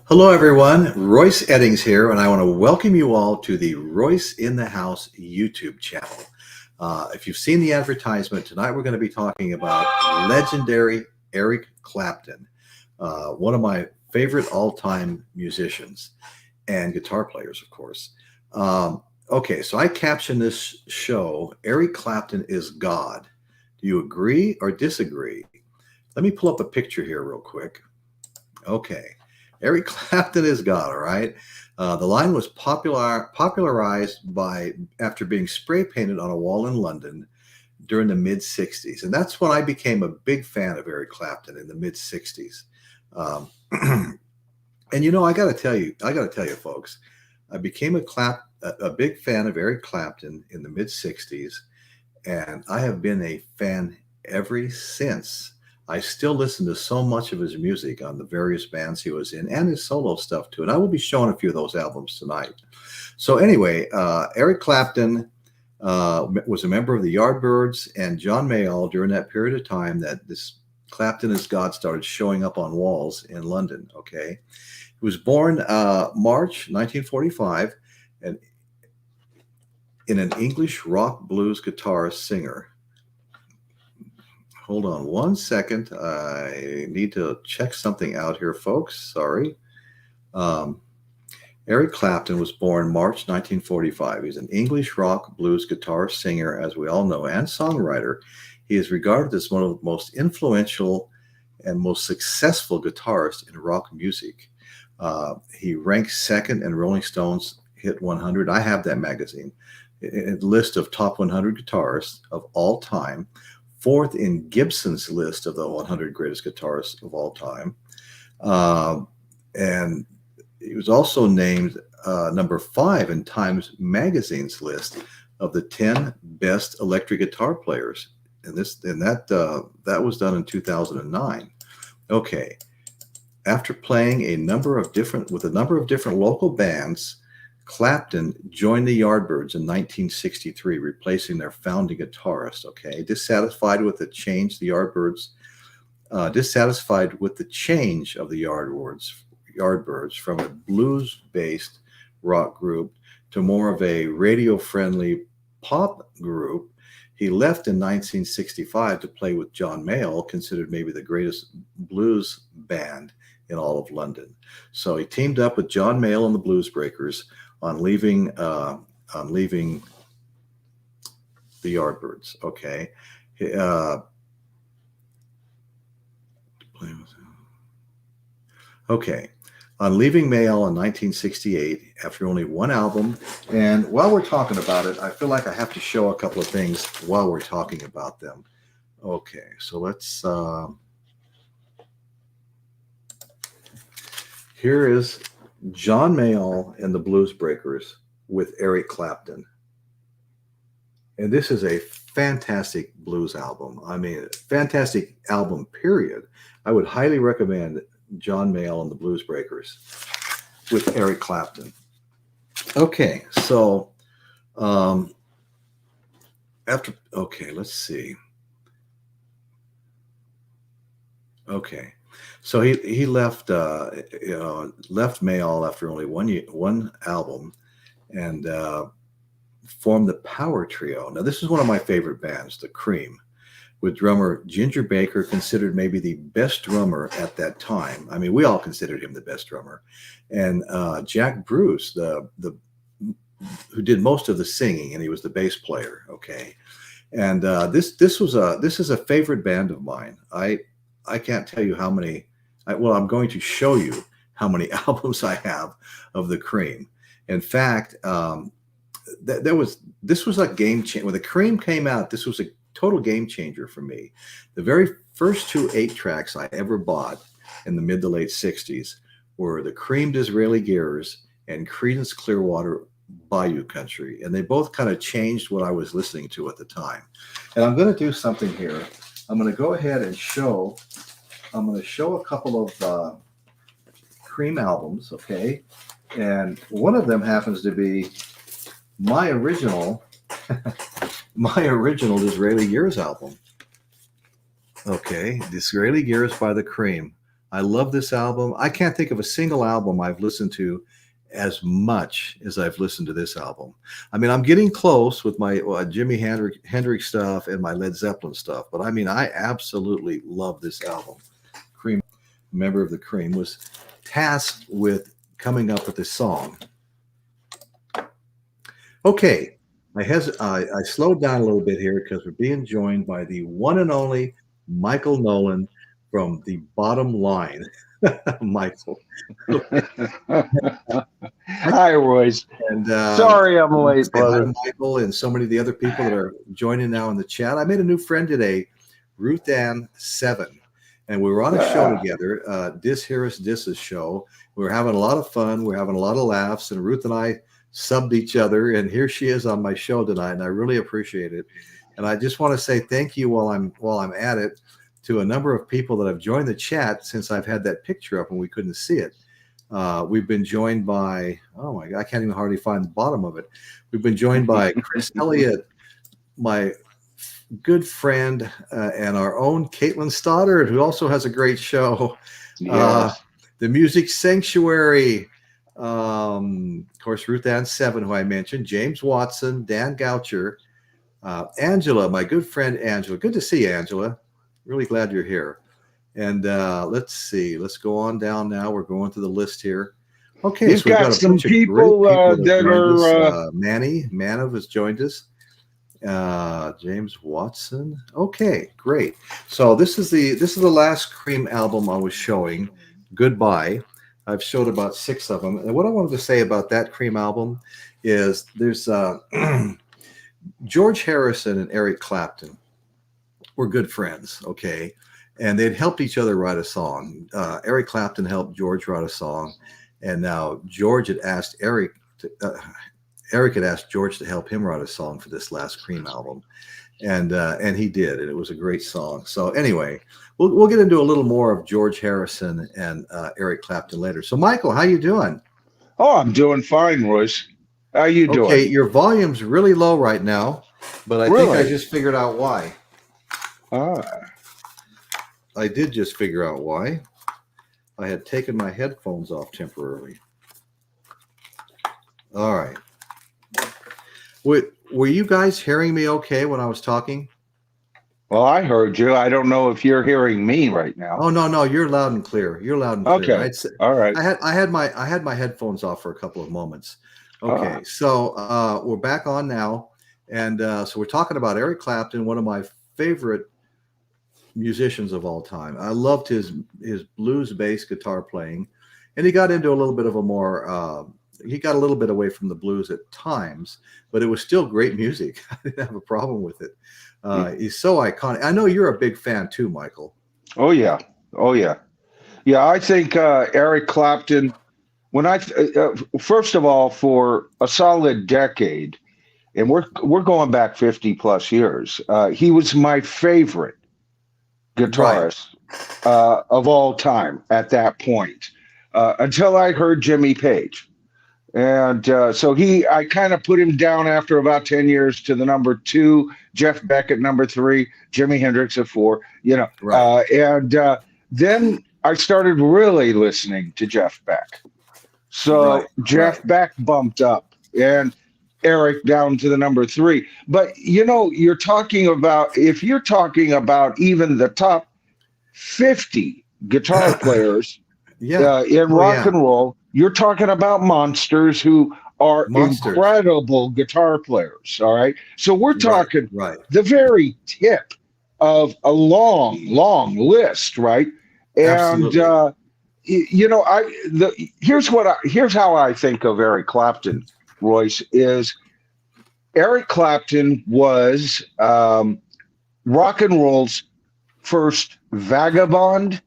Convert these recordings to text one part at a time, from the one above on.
Hello, everyone. Royce Eddings here, and I want to welcome you all to the Royce in the House YouTube channel. If you've seen the advertisement, tonight we're going to be talking about legendary Eric Clapton, one of my favorite all-time musicians and guitar players, of course. Okay, so I captioned this show, Eric Clapton is God. Do you agree or disagree? Let me pull up a picture here real quick. Okay. Eric Clapton is God, all right? The line was popularized after being spray painted on a wall in London during the mid-'60s. And that's when I became a big fan of Eric Clapton in the mid-'60s. And you know, I got to tell you, folks, I became a big fan of Eric Clapton in the mid-'60s, and I have been a fan ever since. I still listen to so much of his music on the various bands he was in and his solo stuff too. And I will be showing a few of those albums tonight. So anyway, Eric Clapton was a member of the Yardbirds and John Mayall during that period of time that this Clapton is God started showing up on walls in London, okay? He was born March 1945 and in an English rock blues guitarist singer. Hold on one second. I need to check something out here, folks. Sorry. Eric Clapton was born March 1945. He's an English rock blues guitarist, singer, as we all know, and songwriter. He is regarded as one of the most influential and most successful guitarists in rock music. He ranks second in Rolling Stone's Hit 100. I have that magazine. A list of top 100 guitarists of all time. Fourth in Gibson's list of the 100 greatest guitarists of all time. And he was also named number 5 in Times Magazine's list of the 10 best electric guitar players. And that was done in 2009. Okay. After playing with a number of different local bands, Clapton joined the Yardbirds in 1963, replacing their founding guitarist. Okay, dissatisfied with the change of the Yardbirds from a blues-based rock group to more of a radio-friendly pop group, he left in 1965 to play with John Mayall, considered maybe the greatest blues band in all of London. So he teamed up with John Mayall and the Bluesbreakers on leaving the Yardbirds. Okay. Okay. On leaving Mayall in 1968 after only one album. And while we're talking about it, I feel like I have to show a couple of things while we're talking about them. Okay, so let's here is John Mayall and the Bluesbreakers with Eric Clapton. And this is a fantastic blues album. I mean, fantastic album, period. I would highly recommend John Mayall and the Bluesbreakers with Eric Clapton. Okay, so let's see. Okay. So he left Mayall after only one album, and formed the Power Trio. Now this is one of my favorite bands, the Cream, with drummer Ginger Baker, considered maybe the best drummer at that time. I mean, we all considered him the best drummer, and Jack Bruce, who did most of the singing, and he was the bass player. Okay, and this is a favorite band of mine. I can't tell you how many. I'm going to show you how many albums I have of the Cream. In fact, this was a game changer. When the Cream came out, this was a total game changer for me. The very first 2 8-tracks I ever bought in the mid to late 60s were the Cream Disraeli Gears and Creedence Clearwater Bayou Country. And they both kind of changed what I was listening to at the time. And I'm going to do something here. I'm going to go ahead and show a couple of Cream albums, okay? And one of them happens to be my original Disraeli Gears album. Okay, Disraeli Gears by the Cream. I love this album. I can't think of a single album I've listened to as much as I've listened to this album. I mean, I'm getting close with my Jimi Hendrix stuff and my Led Zeppelin stuff, but I mean, I absolutely love this album. Cream, member of the Cream, was tasked with coming up with this song. Okay, I slowed down a little bit here because we're being joined by the one and only Michael Nolan from The Bottom Line. Michael. Hi, Royce. And sorry I'm late, brother. Hi, Michael, and so many of the other people that are joining now in the chat. I made a new friend today, Ruth Ann 7, and we were on a show together, Dis Harris Dis's show. We were having a lot of fun. We were having a lot of laughs, and Ruth and I subbed each other, and here she is on my show tonight, and I really appreciate it. And I just want to say thank you while I'm at it to a number of people that have joined the chat since I've had that picture up and we couldn't see it. We've been joined by, oh my God, I can't even hardly find the bottom of it. We've been joined by Chris Elliott, my good friend, and our own Caitlin Stoddard, who also has a great show. Yes. The Music Sanctuary, of course, Ruth Ann 7, who I mentioned, James Watson, Dan Goucher, Angela, my good friend Angela. Good to see you, Angela. Really glad you're here. And let's see. Let's go on down now. We're going through the list here. Okay, You've got some people that are Manny Manov has joined us. James Watson. Okay, great. So this is the last Cream album I was showing. Goodbye. I've showed about 6 of them. And what I wanted to say about that Cream album is there's George Harrison and Eric Clapton were good friends, okay? And they'd helped each other write a song. Eric Clapton helped George write a song, and now George had asked Eric had asked George to help him write a song for this last Cream album, and he did, and it was a great song. So anyway, we'll get into a little more of George Harrison and Eric Clapton later. So Michael, how you doing? Oh, I'm doing fine, Royce. How you doing? Okay, your volume's really low right now, but I think I just figured out why. I did just figure out why. I had taken my headphones off temporarily. All right. Were you guys hearing me okay when I was talking? Well, I heard you. I don't know if you're hearing me right now. Oh no, you're loud and clear. You're loud and clear. Okay. All right. I had my headphones off for a couple of moments. Okay. So we're back on now, and so we're talking about Eric Clapton, one of my favorite musicians of all time. I loved his blues bass guitar playing, and he got into a little bit of a more he got a little bit away from the blues at times, but it was still great music. I didn't have a problem with it. He's so iconic. I know you're a big fan too, Michael. Oh yeah. Yeah, I think Eric Clapton, when first of all, for a solid decade, and we're going back 50 plus years, he was my favorite guitarist of all time at that point, until I heard Jimmy Page. And so I kind of put him down after about 10 years to the number 2, Jeff Beck at number 3, Jimi Hendrix at 4, and then I started really listening to Jeff Beck. So Jeff Beck bumped up and Eric down to the number 3. But, you're talking about, if you're talking about even the top 50 guitar players in rock and roll, you're talking about monsters who are incredible guitar players. All right. So we're talking the very tip of a long, long list. Right. And, here's how I think of Eric Clapton, Royce, is Eric Clapton was rock and roll's first vagabond.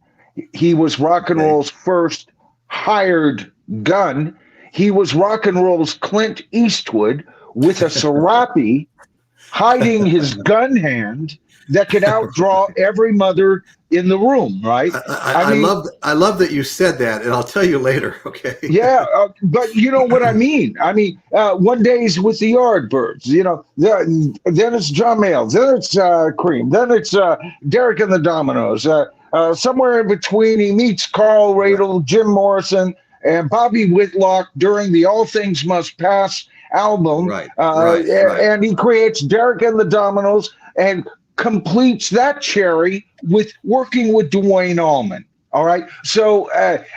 He was rock and roll's first hired gun. He was rock and roll's Clint Eastwood with a serape hiding his gun hand that could outdraw every mother in the room, right? I love that you said that, and I'll tell you later, okay? Yeah, but you know what I mean. I mean, one day's with the Yardbirds, then it's John Mayall, then it's Cream, then it's Derek and the Dominoes, somewhere in between, he meets Carl Radle, Jim Morrison, and Bobby Whitlock during the All Things Must Pass album. And he creates Derek and the Dominoes and completes that cherry with working with Duane Allman. All right. So,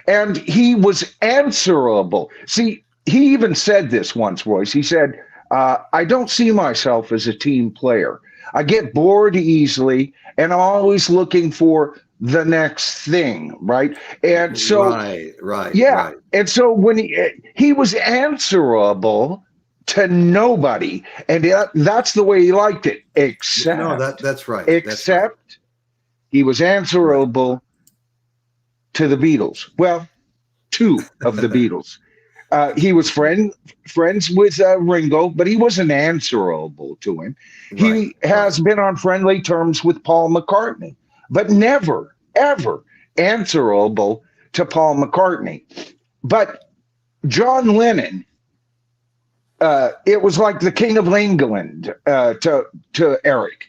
and he was answerable. See, he even said this once, Royce. He said, I don't see myself as a team player. I get bored easily, and I'm always looking for the next thing, right? And so, right. And so when he was answerable to nobody, and that's the way he liked it. Except, that's right. Except he was answerable to the Beatles. Well, two of the Beatles. He was friends with Ringo, but he wasn't answerable to him. He has been on friendly terms with Paul McCartney, but never, ever answerable to Paul McCartney. But John Lennon, it was like the King of England to Eric.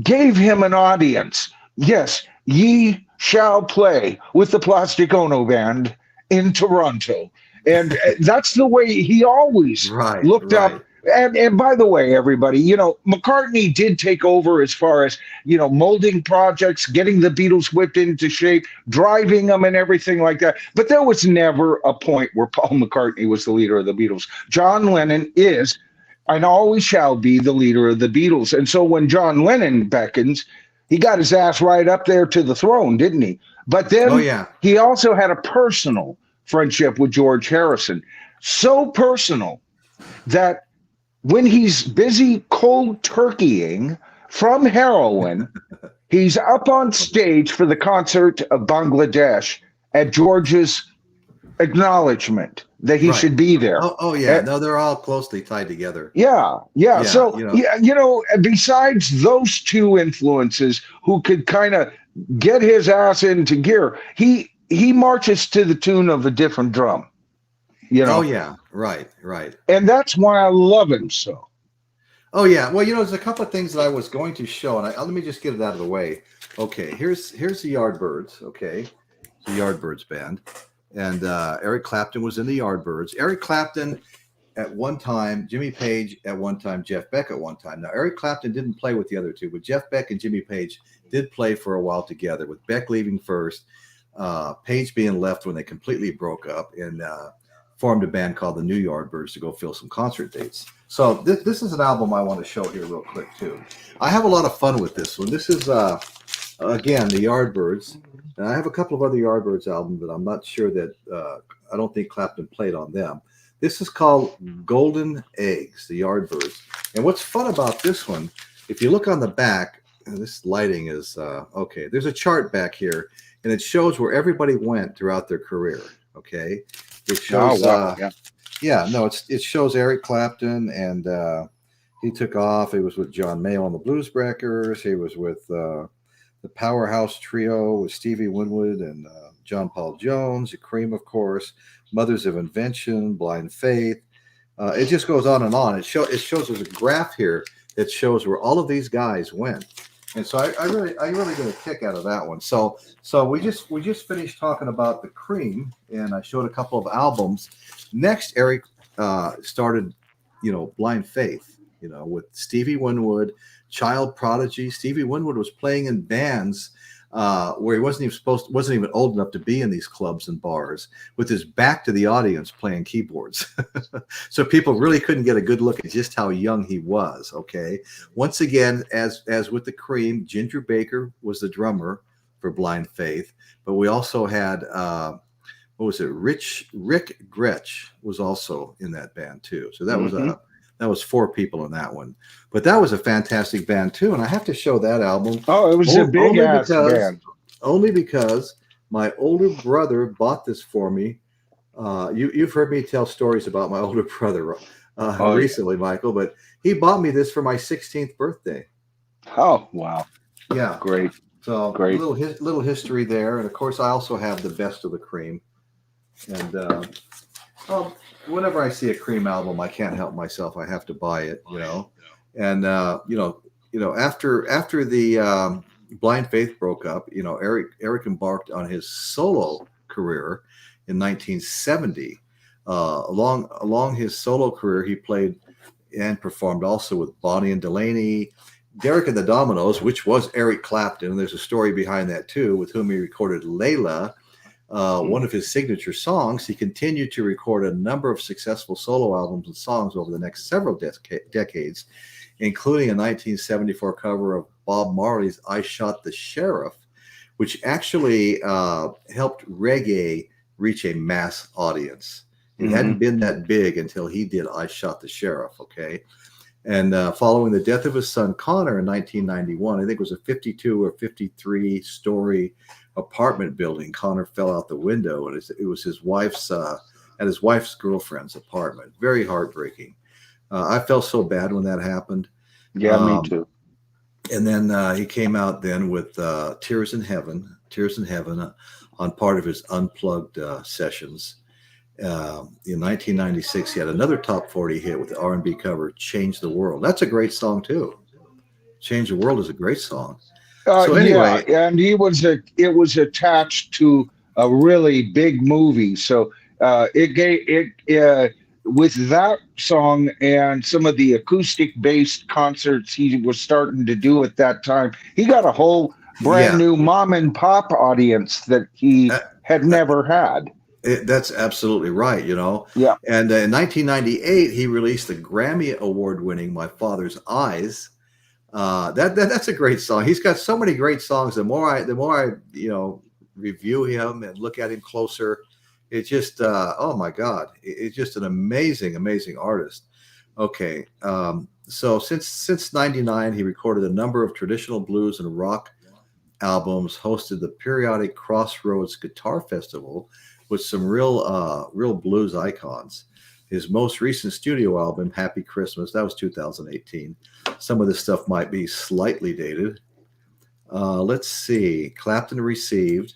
Gave him an audience. Yes, ye shall play with the Plastic Ono Band in Toronto. And that's the way he always looked up. And by the way, everybody, McCartney did take over as far as, molding projects, getting the Beatles whipped into shape, driving them and everything like that. But there was never a point where Paul McCartney was the leader of the Beatles. John Lennon is and always shall be the leader of the Beatles. And so when John Lennon beckons, he got his ass right up there to the throne, didn't he? But then he also had a personal friendship with George Harrison. So personal that when he's busy cold turkeying from heroin, he's up on stage for the concert of Bangladesh at George's acknowledgement that he should be there. No, they're all closely tied together. So, besides those two influences who could kind of get his ass into gear, he marches to the tune of a different drum. Right. And that's why I love him so. Oh yeah, well, there's a couple of things that I was going to show, and let me just get it out of the way. Okay, here's the Yardbirds. Okay, the Yardbirds band, and Eric Clapton was in the Yardbirds. Eric Clapton at one time, Jimmy Page at one time, Jeff Beck at one time. Now Eric Clapton didn't play with the other two, but Jeff Beck and Jimmy Page did play for a while together, with Beck leaving first, Page being left when they completely broke up, and formed a band called the New Yardbirds to go fill some concert dates. So this is an album I want to show here real quick too. I have a lot of fun with this one. This is again the Yardbirds, and I have a couple of other Yardbirds albums that I'm not sure that I don't think Clapton played on them. This is called Golden Eggs, the Yardbirds. And what's fun about this one, if you look on the back, and this lighting is okay. There's a chart back here, and it shows where everybody went throughout their career. Okay. It shows, it shows Eric Clapton, and he took off. He was with John Mayall and the Bluesbreakers. He was with the Powerhouse Trio with Stevie Winwood and John Paul Jones, the Cream, of course, Mothers of Invention, Blind Faith. It just goes on and on. It shows there's a graph here that shows where all of these guys went. And so I really get a kick out of that one. So we just finished talking about the Cream, and I showed a couple of albums. Next, Eric started, Blind Faith, with Stevie Winwood, Child Prodigy. Stevie Winwood was playing in bands where he wasn't even old enough to be in these clubs and bars, with his back to the audience playing keyboards. So people really couldn't get a good look at just how young he was. Okay. Once again, as with the Cream, Ginger Baker was the drummer for Blind Faith, but we also had Rick Gretsch was also in that band too. So that was four people in that one, but that was a fantastic band too. And I have to show that album. Oh, it was a big ass band. Only because my older brother bought this for me. You've heard me tell stories about my older brother recently, Michael, but he bought me this for my 16th birthday. Oh, wow. Yeah. Great. So great. Little history there. And of course I also have the Best of the Cream. And, whenever I see a Cream album, I can't help myself. I have to buy it, And after the Blind Faith broke up. You know, Eric embarked on his solo career in 1970. Along his solo career, he played and performed also with Bonnie and Delaney, Derek and the Dominoes, which was Eric Clapton. And there's a story behind that too, with whom he recorded Layla, one of his signature songs. He continued to record a number of successful solo albums and songs over the next several decades, including a 1974 cover of Bob Marley's I Shot the Sheriff, which actually helped reggae reach a mass audience. It hadn't been that big until he did I Shot the Sheriff, okay? And following the death of his son Connor in 1991, I think it was a 52 or 53 story apartment building. Connor fell out the window, and it was his wife's girlfriend's apartment. Very heartbreaking. I felt so bad when that happened. Yeah, me too. And then he came out then with Tears in Heaven on part of his Unplugged sessions. In 1996, he had another top 40 hit with the R&B cover "Change the World." That's a great song too. "Change the World" is a great song. So anyway, yeah, and it was attached to a really big movie, so with that song and some of the acoustic-based concerts he was starting to do at that time, he got a whole brand new mom and pop audience that he had never had. That's absolutely right, you know. Yeah. And in 1998, he released the Grammy Award-winning "My Father's Eyes." That's a great song. He's got so many great songs. The more I review him and look at him closer, it's just oh my God, it's just an amazing artist. Okay, so since '99, he recorded a number of traditional blues and rock albums, hosted the periodic Crossroads Guitar Festival with some real blues icons. His most recent studio album, "Happy Christmas," that was 2018. Some of this stuff might be slightly dated. Let's see. Clapton received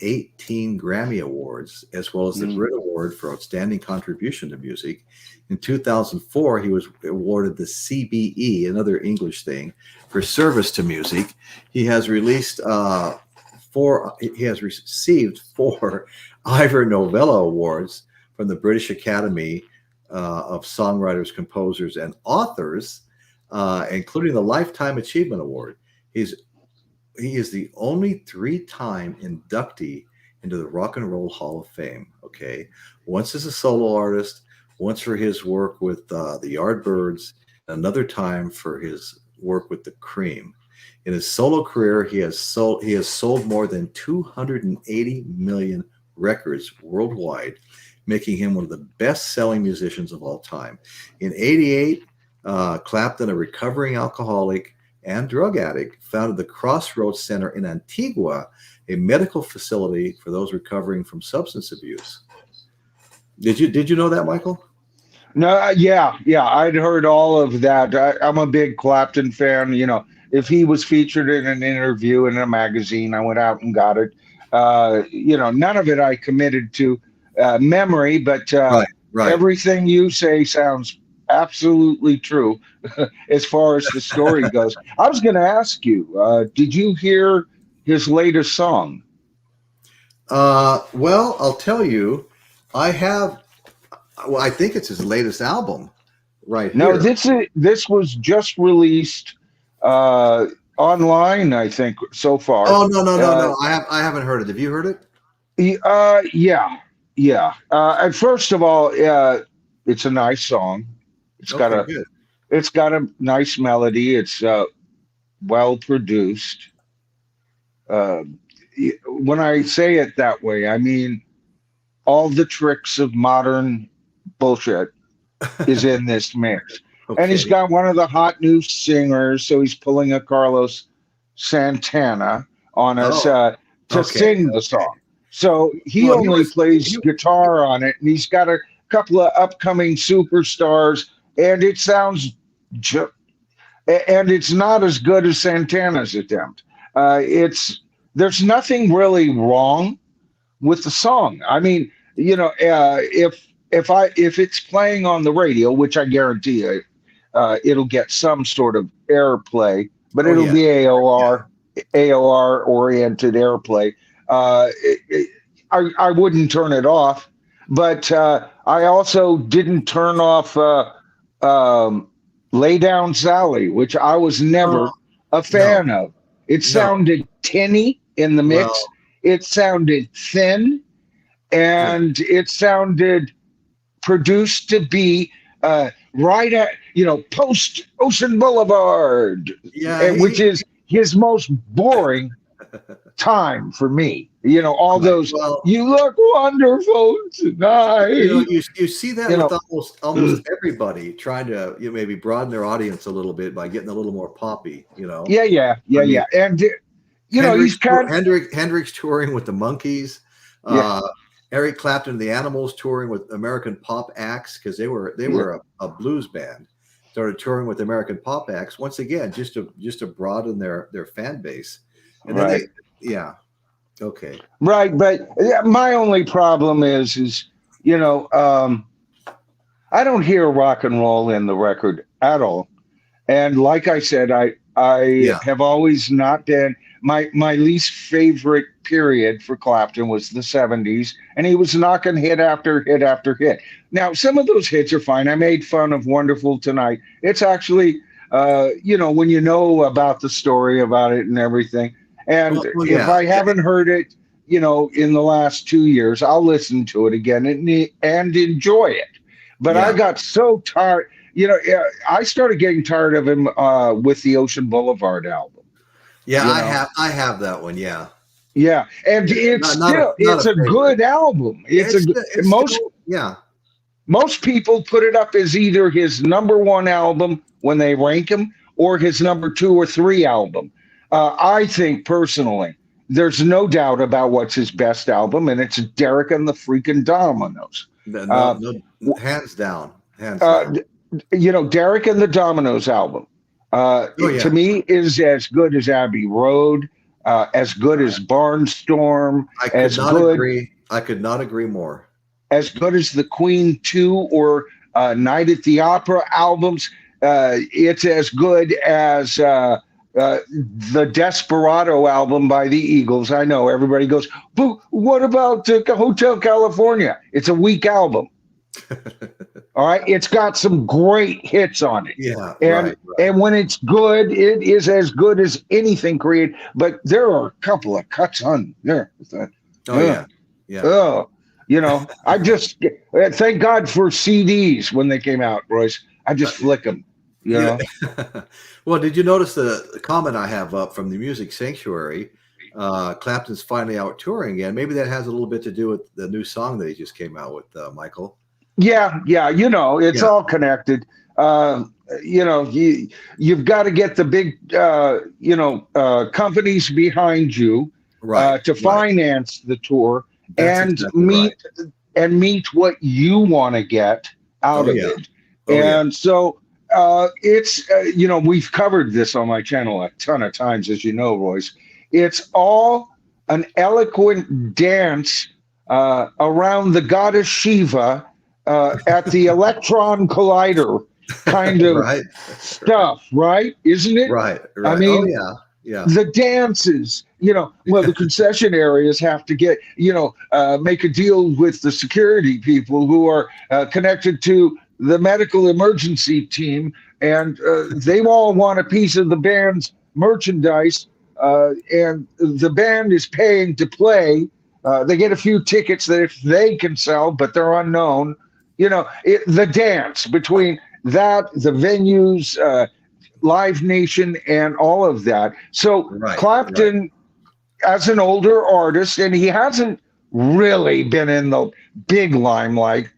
18 Grammy Awards, as well as the Brit Award for Outstanding Contribution to Music. In 2004, he was awarded the CBE, another English thing, for service to music. He has received four Ivor Novello Awards from the British Academy of Songwriters, Composers, and Authors, including the Lifetime Achievement Award. He is the only 3-time inductee into the Rock and Roll Hall of Fame. Okay, once as a solo artist, once for his work with the Yardbirds, another time for his work with the Cream. In his solo career, he has sold more than 280 million records worldwide, making him one of the best-selling musicians of all time. In '88, Clapton, a recovering alcoholic and drug addict, founded the Crossroads Center in Antigua, a medical facility for those recovering from substance abuse. Did you know that, Michael? No, yeah, I'd heard all of that. I'm a big Clapton fan. You know, if he was featured in an interview in a magazine, I went out and got it. None of it I committed to memory, but Right. everything you say sounds absolutely true as far as the story goes. I was going to ask you, did you hear his latest song? Well, I'll tell you, I have. Well, I think it's his latest album, right? No, here. this was just released online, I think, so far. Oh no! I haven't heard it. Have you heard it? Yeah. And first of all, it's a nice song. It's got a nice melody. It's well produced. When I say it that way, I mean all the tricks of modern bullshit is in this mix. Okay. And he's got one of the hot new singers, so he's pulling a Carlos Santana on us to sing the song. So he plays guitar on it, and he's got a couple of upcoming superstars, and it sounds and it's not as good as Santana's attempt. There's nothing really wrong with the song. I mean, if it's playing on the radio, which I guarantee you, it'll get some sort of airplay, but it'll be AOR. AOR oriented airplay. I wouldn't turn it off, but I also didn't turn off Lay Down Sally, which I was never a No, fan of. It no. sounded tinny in the mix. Well, It sounded thin, yeah, and it sounded produced to be right at post Ocean Boulevard, yeah. which is his most boring time for me. All Right. those Well, "you look wonderful tonight." you see that You with know, almost everybody trying to maybe broaden their audience a little bit by getting a little more poppy. yeah, yeah, I yeah, mean, yeah, and he's kind of Hendrix touring with the Monkees, yeah, uh, Eric Clapton and the Animals touring with American pop acts because they yeah, were a blues band. Started touring with American pop acts once again, just to broaden their fan base, and then right, yeah, okay, right. But my only problem is you know, um, I don't hear rock and roll in the record at all. And like I said, I yeah, have always not been my least favorite period for Clapton was the 70s, and he was knocking hit after hit after hit. Now, some of those hits are fine. I made fun of Wonderful Tonight. It's actually when you know about the story about it and everything. And well, if yeah, I haven't heard it, in the last 2 years, I'll listen to it again and enjoy it. But I yeah, got so tired. I started getting tired of him with the Ocean Boulevard album. yeah. You know, I have that one. Yeah, yeah, and yeah. it's still Not a it's a favorite. good album. Yeah, It's a it's most still yeah. most people put it up as either his number one album when they rank him or his number two or three album. I think personally, there's no doubt about what's his best album, and it's Derek and the Freaking Dominoes. No, Uh, no, hands down, hands uh, down. Derek and the Dominoes album, Oh to yeah, me, is as good as Abbey Road, as good as Barnstorm, as good I could not agree more. as the Queen 2 or Night at the Opera albums. It's as good as the Desperado album by the Eagles. I know everybody goes, but what about Hotel California? It's a weak album. All right, it's got some great hits on it, Yeah, and right, right. and when it's good, it is as good as anything created. But there are a couple of cuts on there. Oh yeah, yeah, Oh, I just thank God for CDs when they came out, Royce. I uh, just flick them. You yeah. know. Well, did you notice the comment I have up from the Music Sanctuary? Clapton's finally out touring again. Maybe that has a little bit to do with the new song that he just came out with, Michael. Yeah, yeah. It's Yeah, all connected. You've got to get the big, companies behind you right, to right. finance the tour That's and exactly right. meet what you want to get out Oh of yeah, it. oh yeah, And so it's we've covered this on my channel a ton of times, as you know, Royce. It's all an eloquent dance around the goddess Shiva at the Electron Collider kind of right, stuff, right? Isn't it? right, I right. Oh mean, yeah, yeah, the dances, the concession areas have to get, make a deal with the security people who are connected to the medical emergency team, and they all want a piece of the band's merchandise, and the band is paying to play. They get a few tickets that if they can sell, but they're unknown. The dance between that, the venues, Live Nation, and all of that. So right, right. Clapton, as an older artist, and he hasn't really been in the big limelight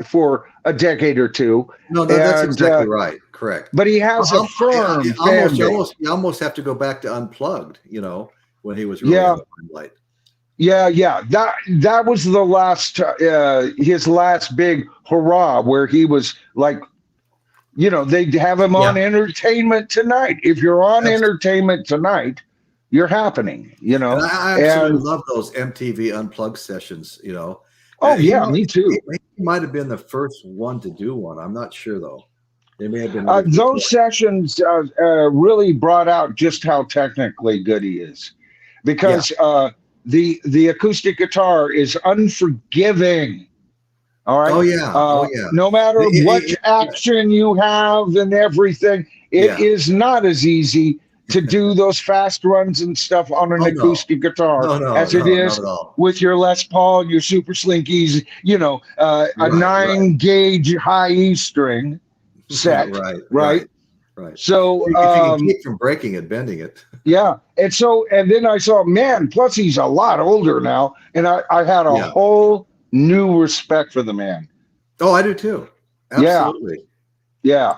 for a decade or two, No, that's and exactly right. Correct. but he has a firm fan base. You almost have to go back to Unplugged. When he was really in Yeah, the limelight. yeah. That was the last his last big hurrah, where he was like, they'd have him Yeah, on Entertainment Tonight. If you're on Entertainment Tonight, you're happening. and I absolutely And love those MTV Unplugged sessions. oh yeah, me too. He might have been the first one to do one. I'm not sure though. There may have been other people. Those sessions really brought out just how technically good he is, because the acoustic guitar is unforgiving. All right. Oh yeah. Oh yeah. No matter what action you have and everything, it is not as easy to do those fast runs and stuff on an acoustic guitar as it is with your Les Paul, your Super Slinkies, a 9-gauge high E string set. Right. So if you can keep from breaking it, bending it. Yeah. And then I saw, man, plus he's a lot older now. And I had a whole new respect for the man. Oh, I do too. Absolutely. Yeah.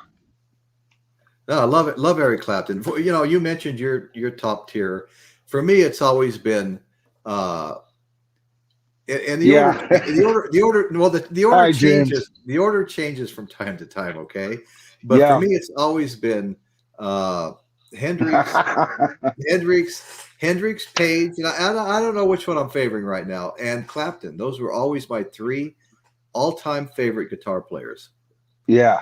No, I love it. Love Eric Clapton. You mentioned your top tier. For me, it's always been the order changes. James. The order changes from time to time. Okay, but for me, it's always been Hendrix, Page. I don't know which one I'm favoring right now, and Clapton. Those were always my 3 all-time favorite guitar players. Yeah.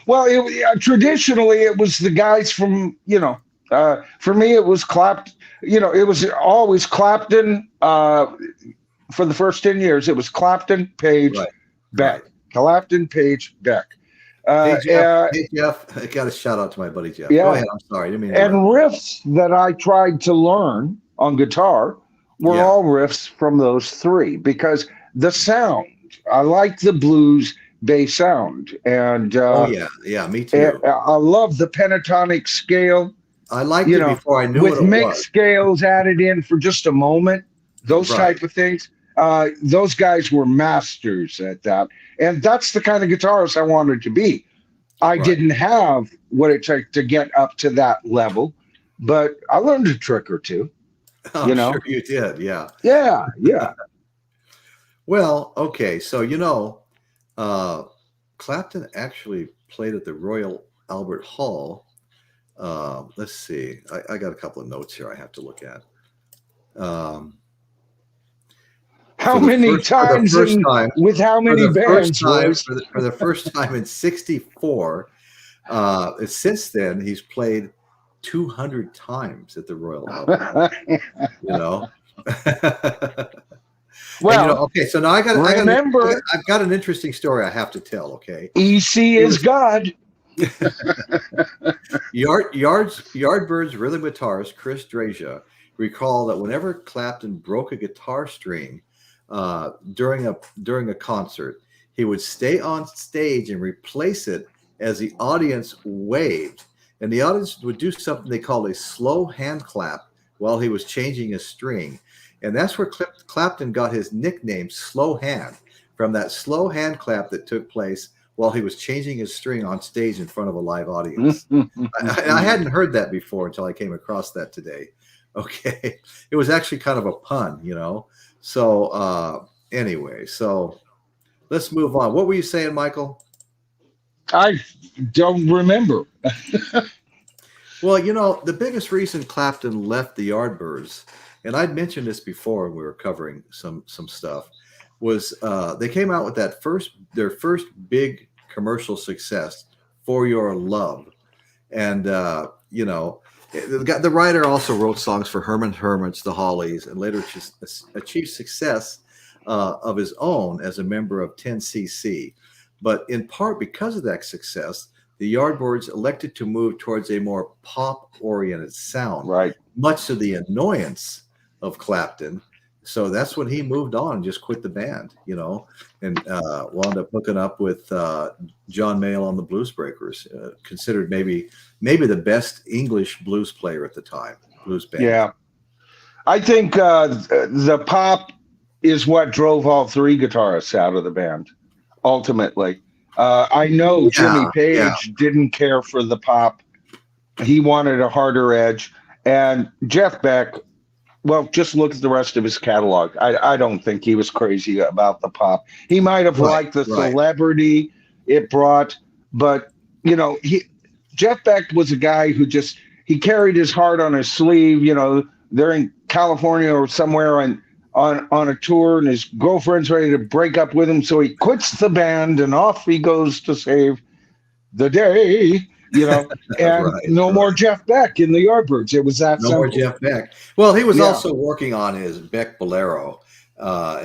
Well, traditionally it was the guys from, for me it was Clapton. It was always Clapton. For the first 10 years, it was Clapton, Page, Beck. Clapton, Page, Beck. Hey, Jeff, I got a shout out to my buddy Jeff. Yeah. Go ahead. I'm sorry. And riffs that I tried to learn on guitar were all riffs from those 3, because the sound, I like the blues bass sound, and me too. I love the pentatonic scale. I liked it before I knew with what it mixed was. Scales added in for just a moment. Those type of things. Those guys were masters at that, and that's the kind of guitarist I wanted to be. I didn't have what it took to get up to that level, but I learned a trick or two. I'm sure you did. Yeah. Yeah. Well, okay. So, Clapton actually played at the Royal Albert Hall. Let's see. I got a couple of notes here I have to look at. How many times with how many bands? For the first time in 1964. Since then, he's played 200 times at the Royal Albert. Well, okay. So now I've got an interesting story I have to tell. Okay. EC is God. Yardbirds rhythm guitarist Chris Draja recalled that whenever Clapton broke a guitar string during a concert, he would stay on stage and replace it as the audience waved, and the audience would do something they called a slow hand clap while he was changing his string, and that's where Clapton got his nickname Slow Hand, from that slow hand clap that took place while he was changing his string on stage in front of a live audience. I hadn't heard that before until I came across that today. Okay. It was actually kind of a pun, So anyway, so let's move on. What were you saying, Michael? I don't remember. Well, the biggest reason Clapton left the Yardbirds, and I'd mentioned this before when we were covering some stuff, was they came out with their first big commercial success, For Your Love. And, the writer also wrote songs for Herman Hermits, the Hollies, and later achieved success of his own as a member of 10cc. But in part because of that success, the Yardbirds elected to move towards a more pop-oriented sound, much to the annoyance of Clapton. So that's when he moved on and just quit the band, and wound up hooking up with John Mayall on the Bluesbreakers, considered maybe the best English blues player at the time, blues band. Yeah. I think the pop is what drove all 3 guitarists out of the band, ultimately. I know Jimmy Page didn't care for the pop. He wanted a harder edge. And Jeff Beck, well, just look at the rest of his catalog. I don't think he was crazy about the pop. He might have liked the celebrity it brought, but Jeff Beck was a guy who he carried his heart on his sleeve. They're in California or somewhere on a tour, and his girlfriend's ready to break up with him, so he quits the band and off he goes to save the day, and Right, no more right. Jeff Beck in the Yardbirds. It was that No more simple. Jeff Beck. Well, he was Yeah, also working on his Beck Bolero.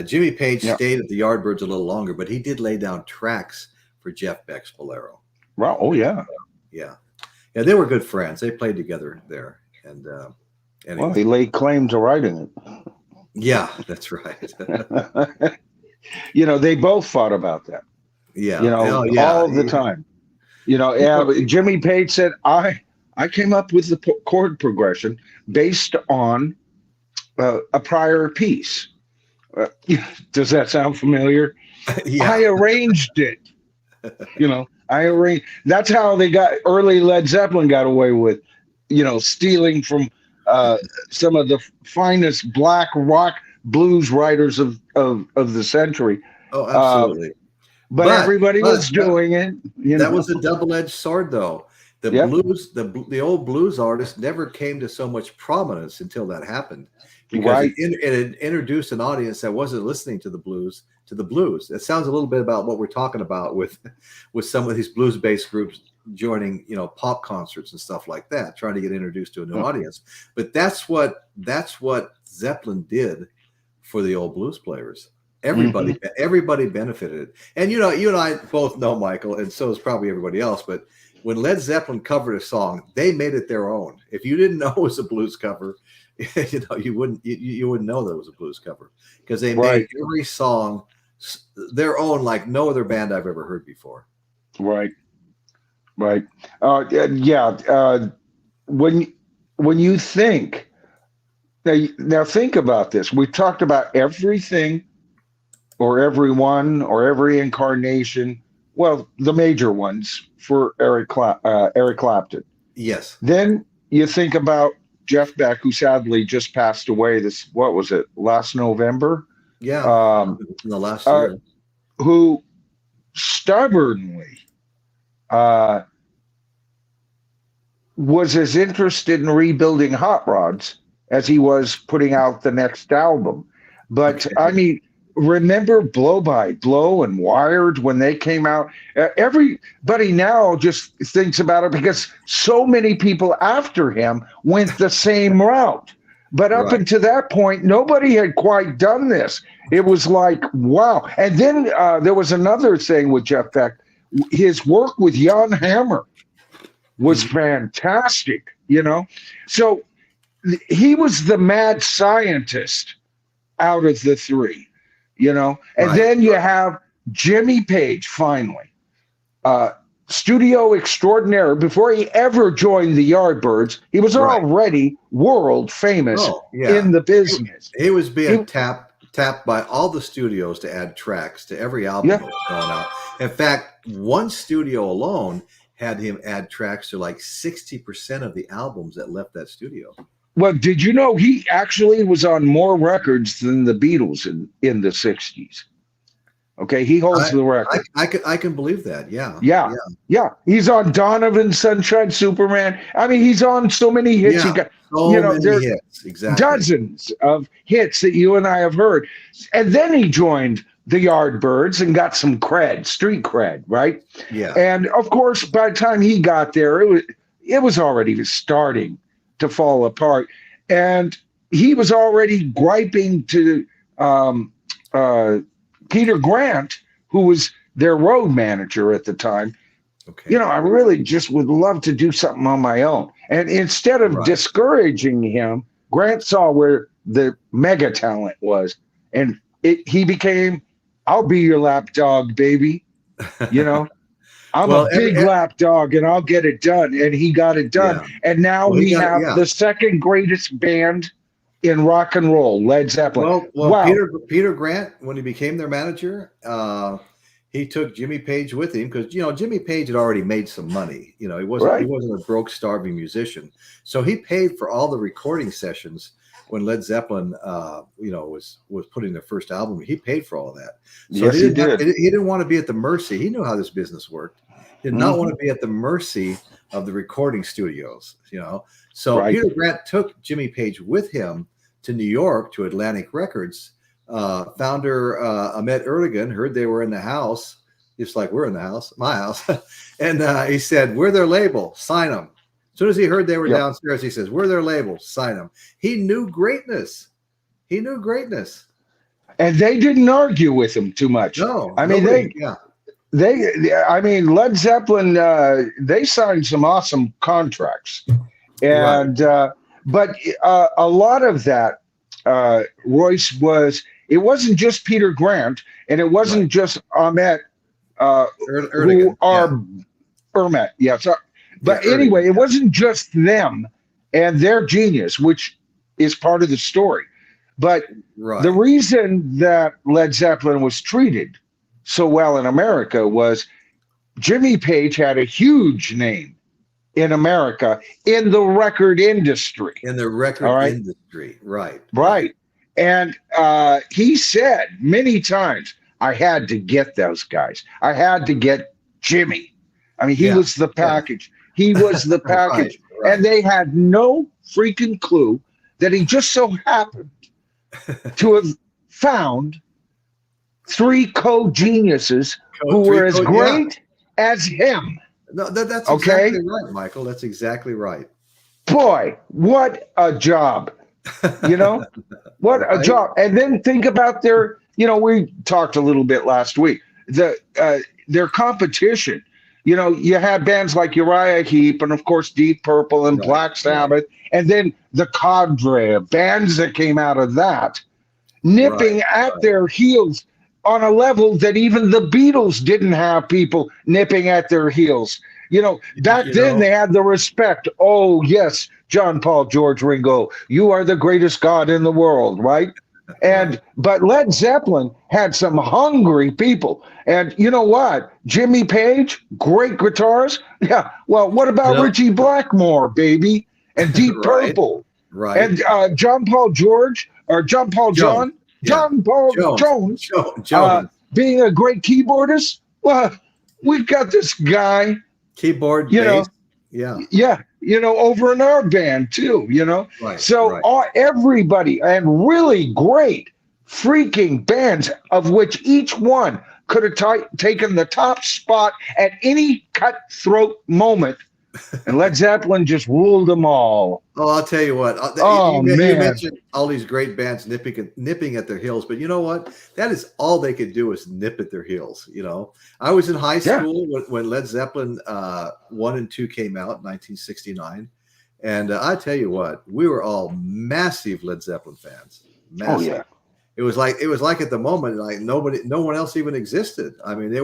Jimmy Page yeah. stayed at the Yardbirds a little longer, but he did lay down tracks for Jeff Beck's Bolero. Wow. Oh, yeah. Yeah, yeah, they were good friends. They played together there. And Well, anyway, he laid claim to writing yeah, that's right. it. They both fought about that, Yeah. Oh, yeah. all the time. Yeah, but Jimmy Page said, I came up with the chord progression based on a prior piece. Uh, does that sound familiar? Yeah. I arranged it. I arranged. That's how they got early Led Zeppelin got away with, stealing from some of the finest black rock blues writers of the century. Oh, Uh, absolutely. but everybody was But doing it. that was a double-edged sword, though. The Yep. blues, the old blues artists never came to so much prominence until that happened, because Right. it introduced an audience that wasn't listening to the blues. It sounds a little bit about what we're talking about with some of these blues-based groups joining, pop concerts and stuff like that, trying to get introduced to a new audience. But that's what Zeppelin did for the old blues players. Everybody benefited. And you and I both know, Michael, and so is probably everybody else, but when Led Zeppelin covered a song, they made it their own. If you didn't know it was a blues cover, you wouldn't know that it was a blues cover, because they made every song their own, like no other band I've ever heard before. Right. Yeah. When you think now think about this. We talked about everything or everyone or every incarnation. Well, the major ones for Eric Clapton. Yes. Then you think about Jeff Beck, who sadly just passed away. What was it, last November? Yeah. In the last year. Who stubbornly was as interested in rebuilding Hot Rods as he was putting out the next album. But I mean, remember Blow by Blow and Wired when they came out? Everybody now just thinks about it because so many people after him went the same route. But up until that point, nobody had quite done this. It was like, wow. And then there was another thing with Jeff Beck. His work with Jan Hammer was fantastic, So he was the mad scientist out of the three, And then you have Jimmy Page, finally. Studio extraordinaire. Before he ever joined the Yardbirds, he was already world famous in the business. He was being tapped by all the studios to add tracks to every album that was going out. In fact, one studio alone had him add tracks to like 60% of the albums that left that studio. Well, did you know he actually was on more records than the Beatles in the 60s? Okay, he holds the record. I can believe that. Yeah. He's on Donovan, Sunshine, Superman. I mean, he's on so many hits. Yeah, he got many hits. Exactly. Dozens of hits that you and I have heard. And then he joined the Yardbirds and got some street cred, right? Yeah. And of course, by the time he got there, it was already starting to fall apart, and he was already griping to Peter Grant, who was their road manager at the time. Okay. I really just would love to do something on my own. And instead of discouraging him, Grant saw where the mega talent was, and he became, I'll be your lapdog, baby. I'm a big lapdog, and I'll get it done. And he got it done. Yeah. And now we have the second greatest band in rock and roll, Led Zeppelin. Well, wow. Peter Grant, when he became their manager, he took Jimmy Page with him because Jimmy Page had already made some money. He wasn't a broke, starving musician, so he paid for all the recording sessions when Led Zeppelin, was putting their first album. He paid for all of that. So he didn't want to be at the mercy. He knew how this business worked. He did not want to be at the mercy of the recording studios. So Peter Grant took Jimmy Page with him to New York to Atlantic Records. Founder Ahmet Ertegun heard they were in the house just like we're in the house, my house. And he said, we're their label, sign them. As soon as he heard they were downstairs, he says, we're their label, sign them. He knew greatness. He knew greatness. And they didn't argue with him too much. No, I mean, I mean, Led Zeppelin, they signed some awesome contracts. And, but a lot of that, Royce it wasn't just Peter Grant, and it wasn't just Ahmet, Ermet. Yeah. So, but anyway, it wasn't just them and their genius, which is part of the story. But the reason that Led Zeppelin was treated so well in America was Jimmy Page had a huge name in America in the record industry. Industry, right. Right. And he said many times, I had to get those guys. I had to get Jimmy. I mean, he was the package. He was the package. Right. And they had no freaking clue that he just so happened to have found three co-geniuses who were as great as him. No, that's exactly right, Michael. That's exactly right. Boy, what a job. You know, what a job. And then think about their, we talked a little bit last week, their competition. You had bands like Uriah Heep and, of course, Deep Purple and Black Sabbath, and then the cadre of bands that came out of that, nipping at their heels on a level that even the Beatles didn't have people nipping at their heels. Back then they had the respect. Oh, yes, John, Paul, George, Ringo, you are the greatest God in the world, right? But Led Zeppelin had some hungry people. And you know what? Jimmy Page, great guitarist. Yeah. Well, what about Richie Blackmore, baby? And Deep Purple. Right. And John Paul Jones, being a great keyboardist. Well, we've got this guy. Keyboard, bass. Over in our band too, Right, so everybody, and really great freaking bands, of which each one could have taken the top spot at any cutthroat moment, and Led Zeppelin just ruled them all. Oh, I'll tell you what. You mentioned all these great bands nipping at their heels, but you know what? That is all they could do is nip at their heels. I was in high school when Led Zeppelin 1 and 2 came out in 1969, and I tell you what, we were all massive Led Zeppelin fans. Massive. Oh yeah. It was like at the moment, like no one else even existed. I mean, they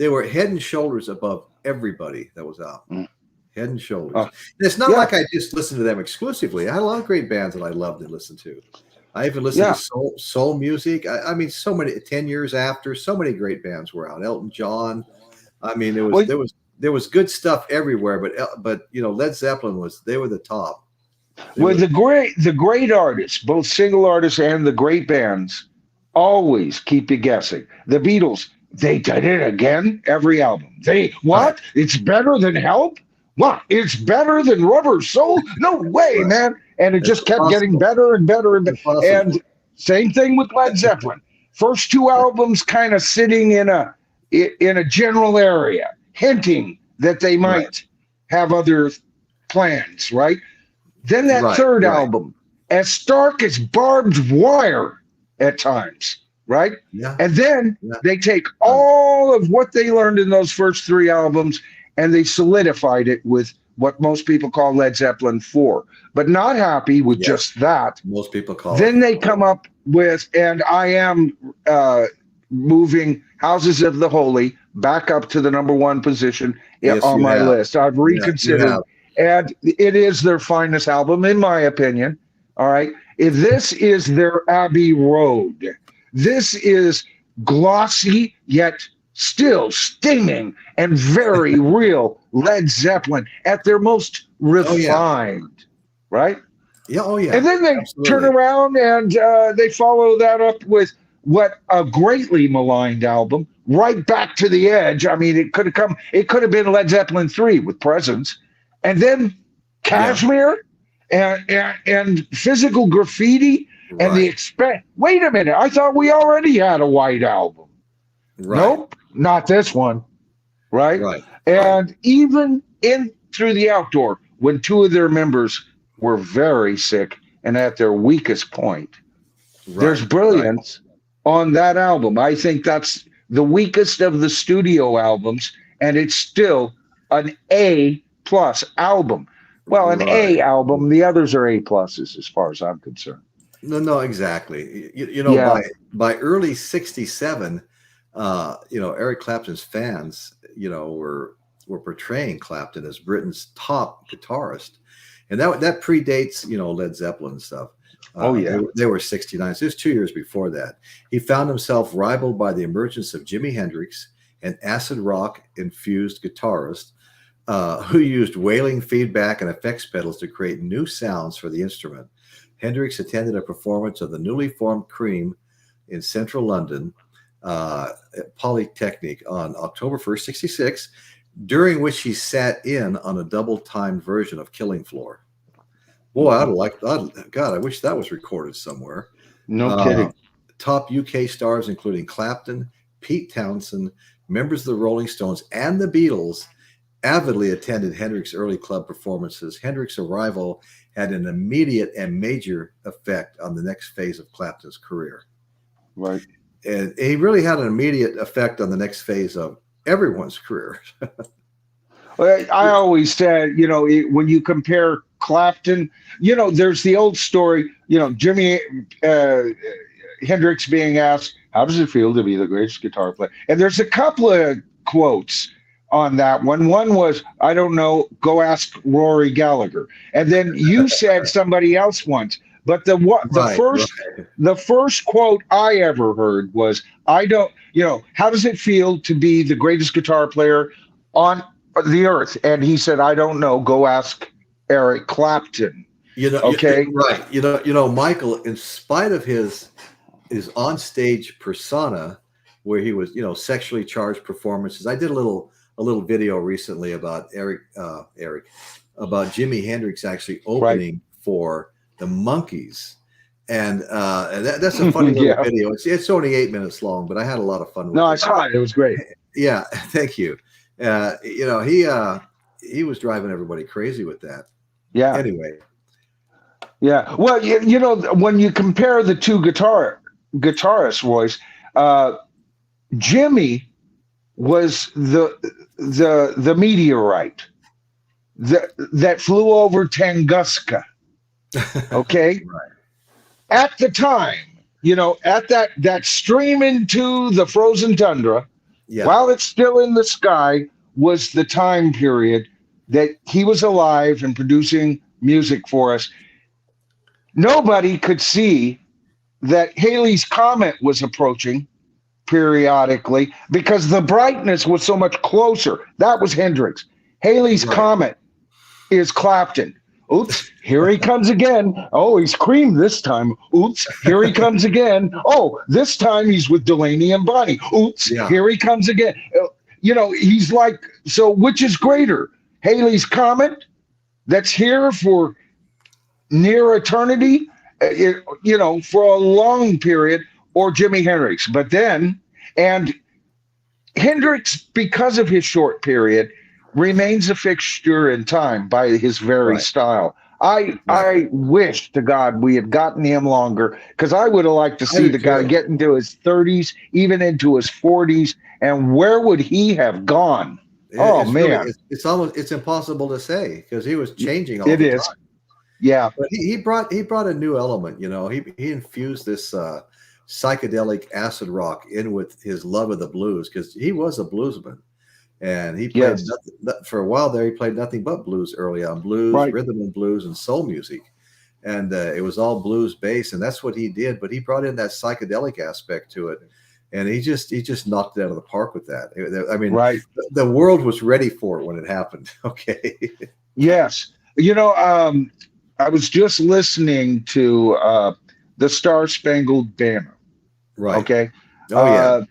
were head and shoulders above everybody that was out. Head and shoulders. It's not like I just listened to them exclusively. I had a lot of great bands that I loved and listened to. I even listened to soul music. I mean, so many 10 years after, so many great bands were out. Elton John. I mean, there was good stuff everywhere, but Led Zeppelin they were the top. The great artists, both single artists and the great bands, always keep you guessing. The Beatles, they did it again every album. It's better than Help? What? It's better than Rubber Soul? No way, man. And it just kept getting better and better and better. And same thing with Led Zeppelin. First two albums kind of sitting in a general area, hinting that they might have other plans, right? Then that third album, as stark as barbed wire at times, right? Yeah. And then they take all of what they learned in those first three albums and they solidified it with what most people call Led Zeppelin 4. But not happy with just that. Most people call Then they come up with, and I am moving Houses of the Holy back up to the number one position on my list. I've reconsidered. And it is their finest album, in my opinion. All right. This is their Abbey Road. This is glossy, yet still stinging and very real Led Zeppelin at their most refined. Right? Yeah. Oh, yeah. And then they turn around and they follow that up with what a greatly maligned album, Right Back to the Edge. I mean, it could have been Led Zeppelin 3 with Presence. And then Cashmere and Physical Graffiti and the wait a minute, I thought we already had a White Album. Nope. not this one, right? Right. And even in Through the Outdoor, when two of their members were very sick and at their weakest point, there's Right. brilliance on that album. I think that's the weakest of the studio albums, and it's still an A plus album. Well, an A Right. album. The others are A pluses as far as I'm concerned. No, exactly. You know, Yeah. by early '67, you know, Eric Clapton's fans, you know, were portraying Clapton as Britain's top guitarist, and that predates, you know, Led Zeppelin and stuff. Oh yeah. They were '69, so it was 2 years before that. He found himself rivaled by the emergence of Jimi Hendrix, an acid rock infused guitarist who used wailing feedback and effects pedals to create new sounds for the instrument. Hendrix attended a performance of the newly formed Cream in central London at Polytechnic on October 1st, '66, during which he sat in on a double-timed version of Killing Floor. Boy, God, I wish that was recorded somewhere. No kidding. Top UK stars, including Clapton, Pete Townsend, members of the Rolling Stones, and the Beatles, avidly attended Hendrix's early club performances. Hendrix's arrival had an immediate and major effect on the next phase of Clapton's career. Right. And he really had an immediate effect on the next phase of everyone's career. I always said, you know, when you compare Clapton, you know, there's the old story, you know, Jimi Hendrix being asked, how does it feel to be the greatest guitar player? And there's a couple of quotes on that one. One was, I don't know, go ask Rory Gallagher. And then you said somebody else once. But the first quote I ever heard was, I don't, you know, how does it feel to be the greatest guitar player on the earth? And he said, I don't know, go ask Eric Clapton. You know, okay, right. You know, Michael, in spite of his onstage persona, where he was, you know, sexually charged performances. I did a little video recently about Eric about Jimi Hendrix actually opening for the Monkees, and that's a funny little video. It's only 8 minutes long, but I had a lot of fun with it. No, I saw it. It was great. Yeah, thank you. You know, he was driving everybody crazy with that. Yeah. Anyway. Yeah. Well, you know, when you compare the two guitarists, Royce, Jimmy was the meteorite that flew over Tunguska. Okay. Right. At the time, you know, at that stream into the frozen tundra, while it's still in the sky, was the time period that he was alive and producing music for us. Nobody could see that Halley's Comet was approaching periodically because the brightness was so much closer. That was Hendrix. Halley's Comet is Clapton. Oops, here he comes again. Oh, he's Cream this time. Oops, here he comes again. Oh, this time he's with Delaney and Bonnie. Oops, here he comes again. You know, he's like, so which is greater? Halley's Comet that's here for near eternity, you know, for a long period, or Jimi Hendrix. But then, and Hendrix, because of his short period, remains a fixture in time by his very style. I wish to God we had gotten him longer, because I would have liked to see the guy get into his 30s, even into his 40s, and where would he have gone? Man. It's impossible to say, because he was changing all the time. Yeah. But he brought a new element, you know. He infused this psychedelic acid rock in with his love of the blues, because he was a bluesman. And he played for a while there. He played nothing but blues early on, blues, rhythm and blues, and soul music, and it was all blues based, and that's what he did. But he brought in that psychedelic aspect to it, and he just knocked it out of the park with that. I mean, the world was ready for it when it happened. Okay. Yes, you know, I was just listening to the Star Spangled Banner. Right. Okay. Oh yeah.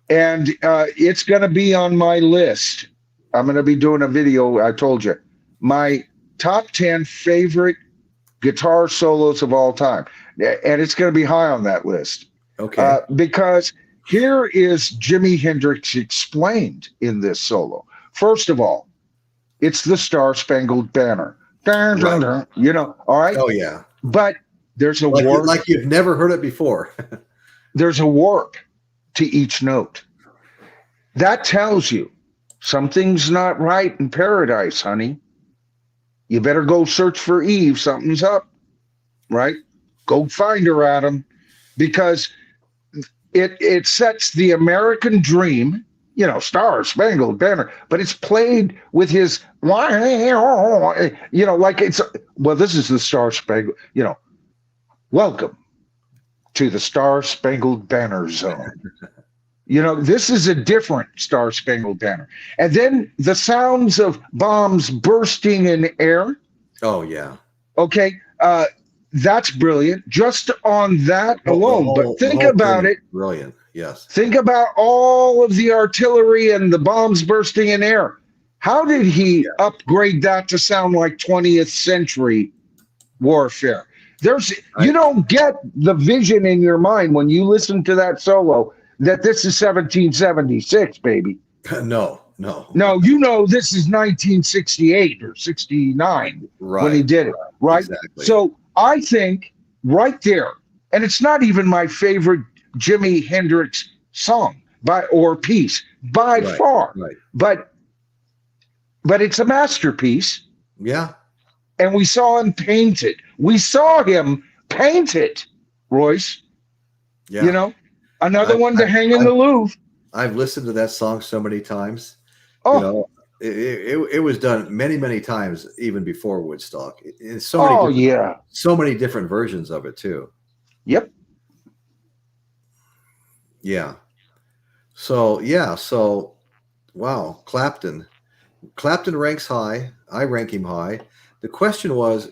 And it's going to be on my list. I'm going to be doing a video. I told you my top 10 favorite guitar solos of all time. And it's going to be high on that list. Okay. Because here is Jimi Hendrix explained in this solo. First of all, it's the Star Spangled Banner. Dun, dun, Right. dun, you know, all right? Oh yeah. But there's a Like warp. like you've never heard it before. There's a warp to each note. That tells you something's not right in paradise, honey. You better go search for Eve. Something's up, right? Go find her, Adam, because it sets the American dream, you know, Star Spangled Banner, but it's played with his, you know, like it's, well, this is the Star Spangled, you know, welcome to the Star Spangled Banner zone. You know, this is a different Star Spangled Banner. And then the sounds of bombs bursting in air. Oh yeah. Okay. That's brilliant just on that alone. But think about it. Brilliant. Yes. Think about all of the artillery and the bombs bursting in air. How did he upgrade that to sound like 20th century warfare? You don't get the vision in your mind when you listen to that solo that this is 1776, baby. No. No, you know this is 1968 or 69 when he did it, right? Exactly. So I think right there, and it's not even my favorite Jimi Hendrix song or piece by far, but it's a masterpiece. Yeah. And we saw him paint it. We saw him paint it, Royce. Yeah. You know, another one to hang in the Louvre. I've listened to that song so many times. Oh. You know, it was done many, many times even before Woodstock. It's so many different versions of it too. Yep. Yeah. So wow, Clapton ranks high. I rank him high. The question was,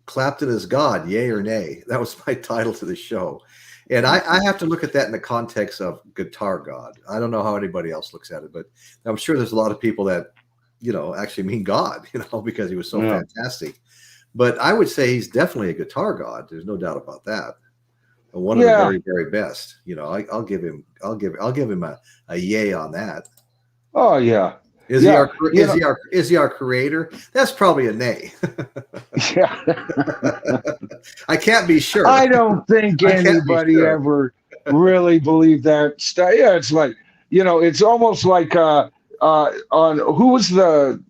Clapton is God, yay or nay? That was my title to the show. And I have to look at that in the context of Guitar God. I don't know how anybody else looks at it, but I'm sure there's a lot of people that, you know, actually mean God, you know, because he was so fantastic. But I would say he's definitely a guitar god. There's no doubt about that. And one of the very, very best. You know, I'll give him a yay on that. Oh yeah. Is he our creator? That's probably a nay. Yeah. I can't be sure. I don't think anybody ever really believed that stuff. Yeah, it's like, you know, it's almost like on who was the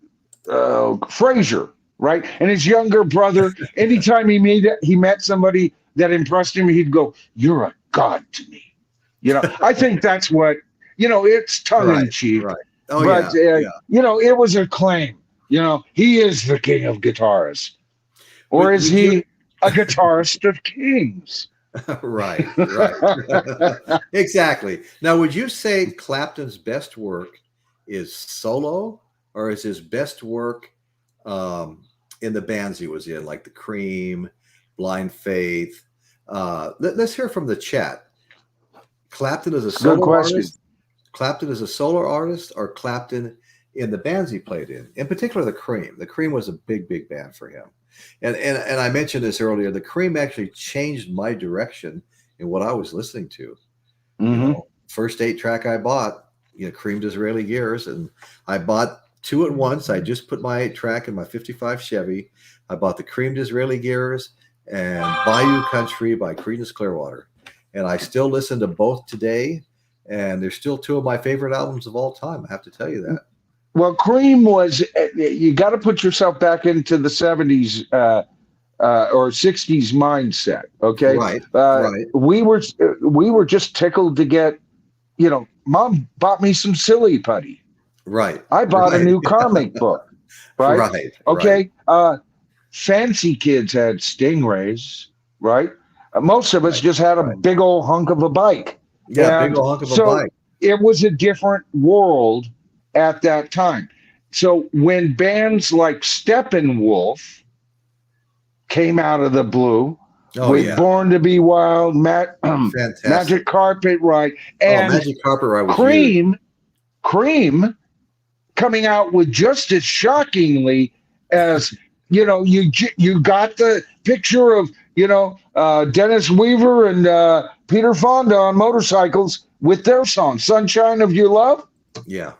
Frazier, right? And his younger brother, anytime he met somebody that impressed him, he'd go, "You're a god to me." You know, I think that's what, you know, it's tongue in cheek. Right. Oh, but, you know, it was a claim. You know, he is the king of guitarists. Or is he a guitarist of kings? Right. Exactly. Now, would you say Clapton's best work is solo, or is his best work in the bands he was in, like the Cream, Blind Faith? Let's hear from the chat. Clapton is a solo artist. Clapton is a solo artist, or Clapton in the bands he played in particular the Cream. The Cream was a big, big band for him. And I mentioned this earlier. The Cream actually changed my direction in what I was listening to. You know, first 8-track I bought, you know, Cream Disraeli Gears, and I bought 2 at once. I just put my 8-track in my 55 Chevy. I bought the Cream Disraeli Gears and Bayou Country by Creedence Clearwater. And I still listen to both today. And they're still 2 of my favorite albums of all time. I have to tell you that. Well, Cream was, you got to put yourself back into the 70s or 60s mindset. Okay. Right. We were just tickled to get, you know, Mom bought me some Silly Putty. Right. I bought a new comic book. Right. Right. Okay. Fancy kids had Stingrays. Right. Most of us just had a big old hunk of a bike. Yeah, big old hunk of a bike. It was a different world at that time. So when bands like Steppenwolf came out of the blue with Born to Be Wild, Magic Carpet Ride, and Magic Carpet Ride was Cream coming out with just as shockingly as, you know, you got the picture of Dennis Weaver and Peter Fonda on motorcycles with their song "Sunshine of Your Love." Yeah.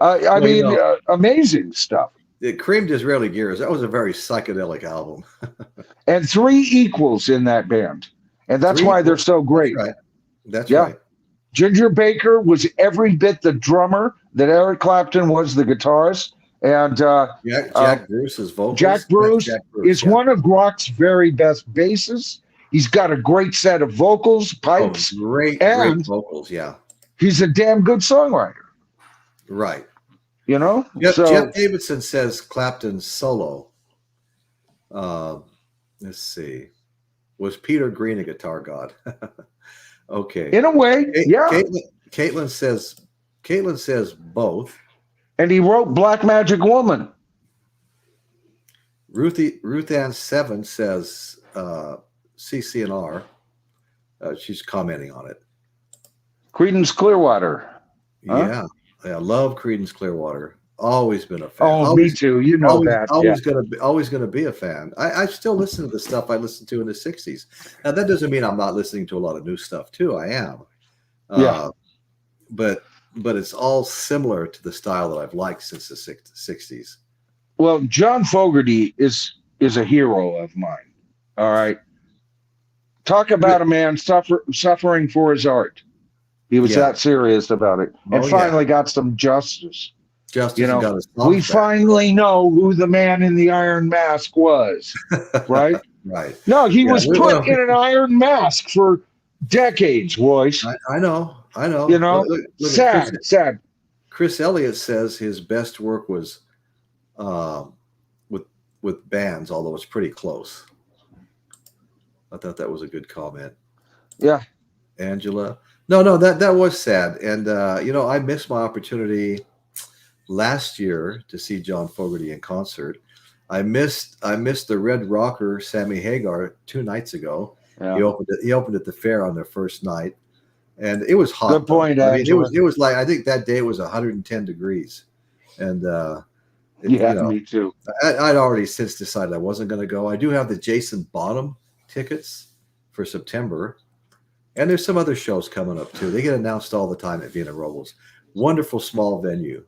I mean, amazing stuff. Cream Disraeli Gears. That was a very psychedelic album. And 3 equals in that band, and that's why they're so great. That's right. That's right. Ginger Baker was every bit the drummer that Eric Clapton was the guitarist, and Jack Bruce's vocals. Jack Bruce is one of rock's very best bassists. He's got a great set of vocals, pipes, great vocals. Yeah, he's a damn good songwriter. Right. Jeff Davidson says Clapton's solo. Let's see. Was Peter Green a guitar god? Okay. In a way, yeah. Caitlin says both. And he wrote Black Magic Woman. Ruth Ann 7 says CC&R. She's commenting on it. Creedence Clearwater. Huh? Yeah, love Creedence Clearwater. Always been a fan. Me too. Always gonna be a fan. I still listen to the stuff I listened to in the 60s. Now that doesn't mean I'm not listening to a lot of new stuff too. I am. But it's all similar to the style that I've liked since the 60s. Well, John Fogerty is a hero of mine. All right. Talk about a man suffering for his art. He was that serious about it, and finally got some justice. We finally know who the man in the iron mask was, right? Right. No, he was put in an iron mask for decades, Royce. I know. Look sad. Chris Elliott says his best work was with bands, although it's pretty close. I thought that was a good comment. Yeah. Angela. No, that was sad. And I missed my opportunity last year to see John Fogerty in concert. I missed the Red Rocker Sammy Hagar 2 nights ago. Yeah. He opened at the fair on their first night, and it was hot. Good point. I mean, it was like, I think that day it was 110 degrees, and me too. I'd already since decided I wasn't going to go. I do have the Jason Bonham tickets for September, and there's some other shows coming up too. They get announced all the time at Vienna Robles. Wonderful small venue.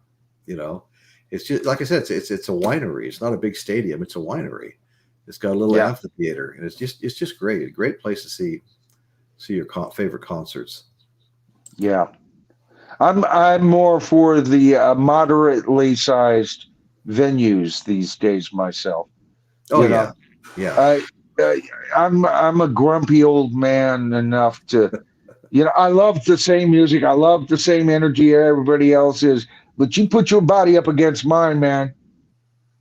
It's just like I said, it's a winery. It's not a big stadium. It's a winery. It's got a little amphitheater, and it's just great. A great place to see your favorite concerts. Yeah, I'm more for the moderately sized venues these days myself. Oh yeah. I'm a grumpy old man enough to, I love the same music. I love the same energy everybody else is. But you put your body up against mine, man.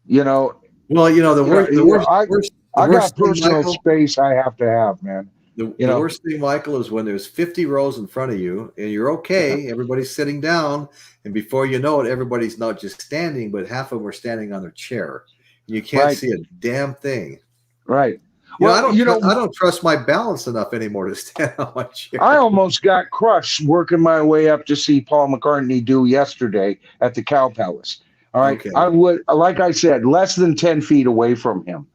Well, the worst. I got personal space I have to have, man. The worst thing, Michael, is when there's 50 rows in front of you and you're okay. Yeah. Everybody's sitting down, and before you know it, everybody's not just standing, but half of them are standing on their chair. And you can't see a damn thing. Right. I don't trust my balance enough anymore to stand on my chair. I almost got crushed working my way up to see Paul McCartney do yesterday at the Cow Palace. All right. Okay. I would, like I said, less than 10 feet away from him.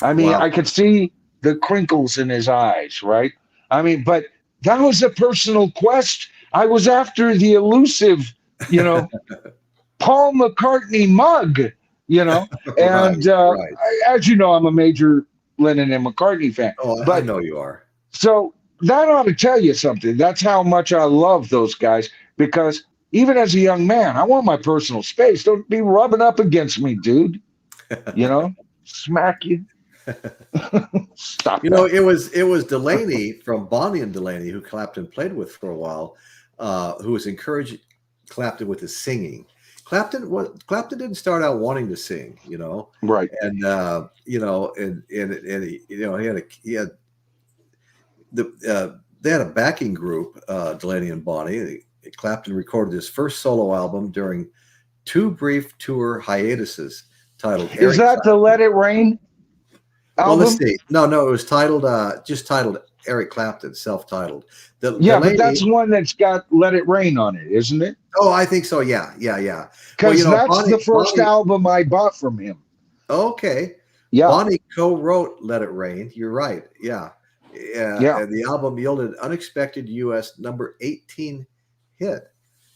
I mean, I could see the crinkles in his eyes, right? I mean, but that was a personal quest. I was after the elusive, Paul McCartney mug, and as you know, I'm a major Lennon and McCartney fan. Oh, I know you are. So that ought to tell you something. That's how much I love those guys, because even as a young man, I want my personal space. Don't be rubbing up against me, dude. Smack you. Stop. It was Delaney from Bonnie and Delaney, who Clapton played with for a while, who was encouraging Clapton with his singing. Clapton didn't start out wanting to sing, right? And he had a backing group, Delaney and Bonnie. Clapton recorded his first solo album during 2 brief tour hiatuses titled. Is that the Let It Rain album? Well, let's see. No, it was titled titled Eric Clapton, self-titled. But that's one that's got Let It Rain on it, isn't it? Oh, I think so. Yeah. Because that's the first album I bought from him. Okay. Yeah. Bonnie co-wrote "Let It Rain." You're right. Yeah. Yeah. And the album yielded an unexpected U.S. number 18 hit.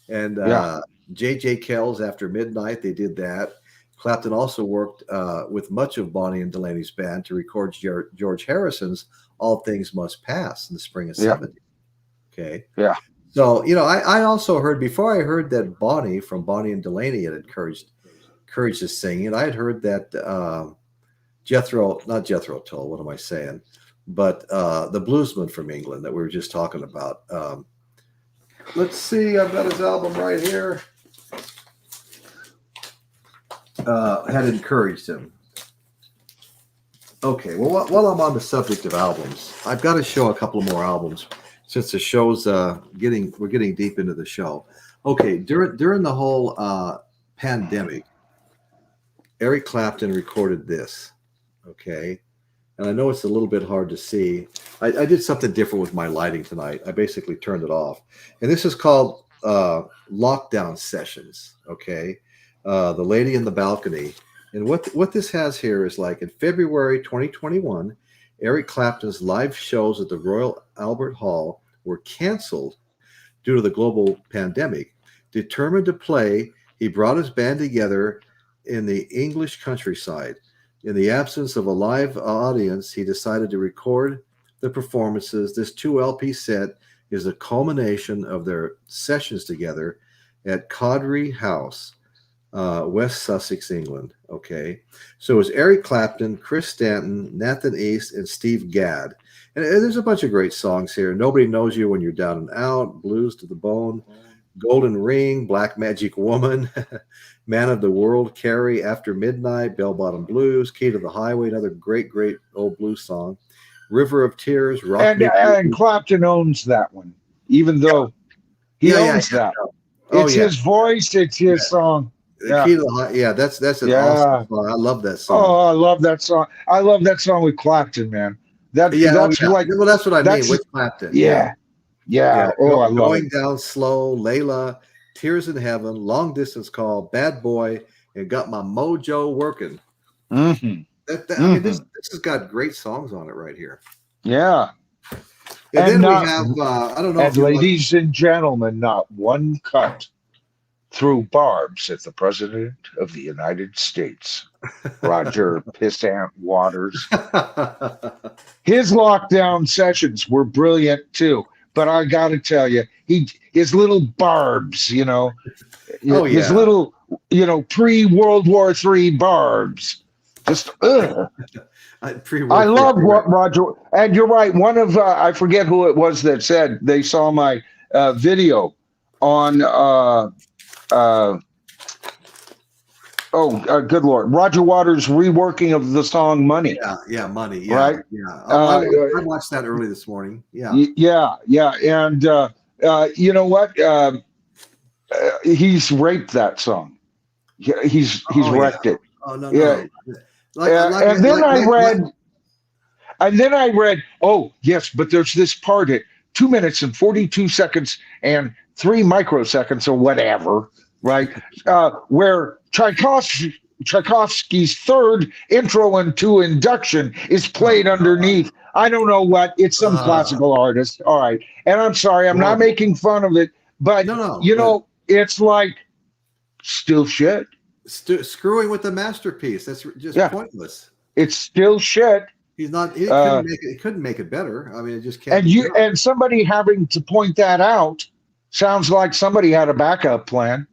And Yeah. J.J. Cale's "After Midnight," they did that. Clapton also worked with much of Bonnie and Delaney's band to record George Harrison's "All Things Must Pass" in the spring of '70. Okay. Yeah. So, I also heard, before I heard that Bonnie from Bonnie and Delaney had encouraged to sing, and I had heard that not Jethro Tull, what am I saying? But the bluesman from England that we were just talking about. Let's see, I've got his album right here. Had encouraged him. Okay, well, while I'm on the subject of albums, I've got to show a couple more albums since the show's we're getting deep into the show. Okay, during the whole pandemic, Eric Clapton recorded this. Okay, and I know it's a little bit hard to see. I did something different with my lighting tonight. I basically turned it off, and this is called Lockdown Sessions. Okay, The Lady in the Balcony. And what this has here is, like, in February 2021, Eric Clapton's live shows at the Royal Albert Hall were canceled due to the global pandemic. Determined to play, he brought his band together in the English countryside. In the absence of a live audience, he decided to record the performances. This 2 LP set is a culmination of their sessions together at Cawdry House, West Sussex, England. Okay, so it was Eric Clapton, Chris Stanton, Nathan East, and Steve Gadd. And there's a bunch of great songs here. Nobody Knows You When You're Down and Out, Blues to the Bone, Golden Ring, Black Magic Woman, Man of the World, Carrie, After Midnight, Bell Bottom Blues, Key to the Highway, another great old blues song, River of Tears, Rock Me. And Clapton owns that one, even though he owns that. It's his voice, it's his song. Key to the that's an awesome song. I love that song. Oh, I love that song. I love that song with Clapton, man. That's like, well, that's what I mean with Clapton. Yeah. Oh, I love Going Down Slow, Layla, Tears in Heaven, Long Distance Call, Bad Boy, and Got My Mojo Working. Mm-hmm. I mean, this has got great songs on it right here. Yeah. And then we have I don't know. And ladies and gentlemen, not one cut through barbs at the President of the United States, Roger Pissant Waters. His lockdown sessions were brilliant too, but I got to tell you, his little barbs, his little, pre-World War III barbs, just ugh. I love what Roger, and you're right. One of I forget who it was that said they saw my video on. Good Lord. Roger Waters' reworking of the song Money. Yeah, Money. Yeah, right? Yeah. I watched that early this morning. Yeah. Yeah. And you know what? He's raped that song. He's wrecked it. Oh, no. Yeah. And then I read, oh, yes, but there's this part at 2 minutes and 42 seconds and 3 microseconds or whatever, right? Where Tchaikovsky's third intro into induction is played underneath. I don't know what, it's some classical artist. All right. And I'm sorry, I'm not making fun of it, but it's like still shit. Screwing with the masterpiece. That's just pointless. It's still shit. He couldn't make it better. I mean, it just can't. And somebody having to point that out sounds like somebody had a backup plan.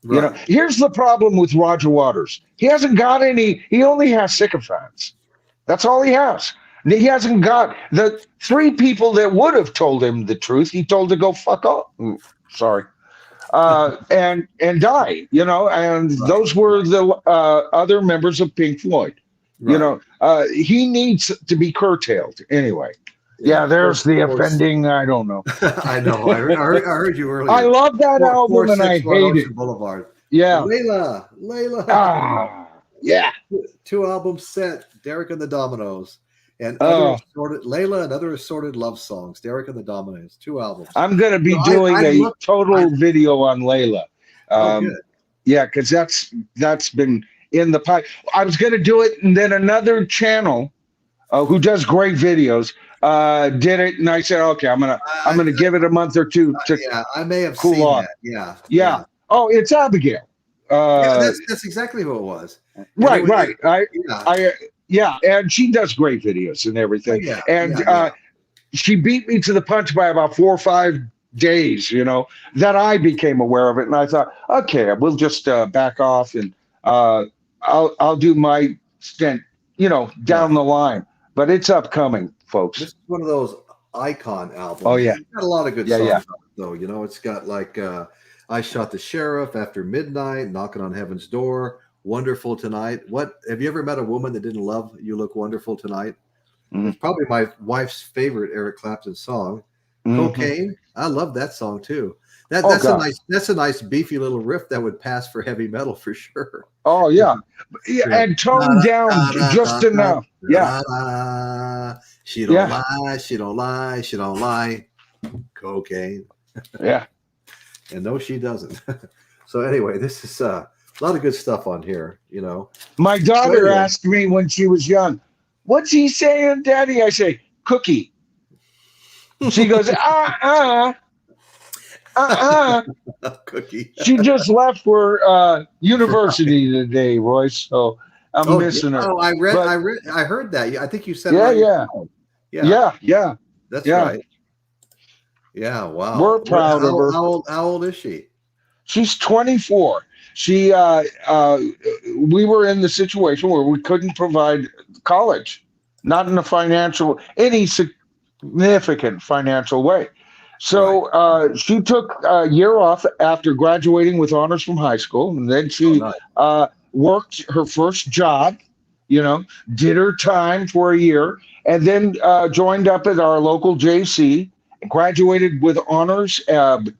Right. Here's the problem with Roger Waters. He hasn't got any. He only has sycophants. That's all he has. He hasn't got the 3 people that would have told him the truth. He told to go fuck off. Sorry. And die, and those were the other members of Pink Floyd. Right. He needs to be curtailed anyway. Yeah, there's the offending. I don't know. I know. I heard you earlier. I love that album, and I hate it. Boulevard. Yeah, Layla. Yeah. 2 albums set. Derek and the Dominoes. And other Layla and other assorted love songs. Derek and the Dominoes, 2 albums. I'm going to be doing a total video on Layla. Good. Yeah, because that's been in the pipe. I was going to do it, and then another channel who does great videos did it, and I said, okay, I'm gonna give it a month or two to yeah, I may have cool seen off. that. Yeah, Yeah. Oh, it's Abigail. yeah. That's exactly who it was. Right, right. Yeah. Yeah, and she does great videos and everything. Yeah, And yeah. she beat me to the punch by about 4 or 5 days, that I became aware of it. And I thought, okay, we'll just back off, and I'll do my stint, down the line. But it's upcoming, folks. This is one of those icon albums. Oh, yeah. It's got a lot of good Yeah, songs yeah. on it, though. It's got like I Shot the Sheriff, After Midnight, Knocking on Heaven's Door, Wonderful Tonight. What have you ever met a woman that didn't love You Look Wonderful Tonight? It's probably my wife's favorite Eric Clapton song. Cocaine. I love that song too. That's a nice beefy little riff that would pass for heavy metal for sure. Oh yeah, and toned down just enough. Yeah. She don't lie. She don't lie. She don't lie. Cocaine. Yeah. And no, she doesn't. So anyway, this is a lot of good stuff on here. My daughter asked me when she was young, "What's he saying, Daddy?" I say, "Cookie." She goes, Cookie. She just left for university today, Royce. So I'm missing her. Oh, I heard that. I think you said Yeah. That's right. Yeah, wow. We're proud of her. How old is she? She's 24. We were in the situation where we couldn't provide college, not in any significant financial way. So she took a year off after graduating with honors from high school, and then she worked her first job, did her time for a year, and then joined up at our local JC, graduated with honors,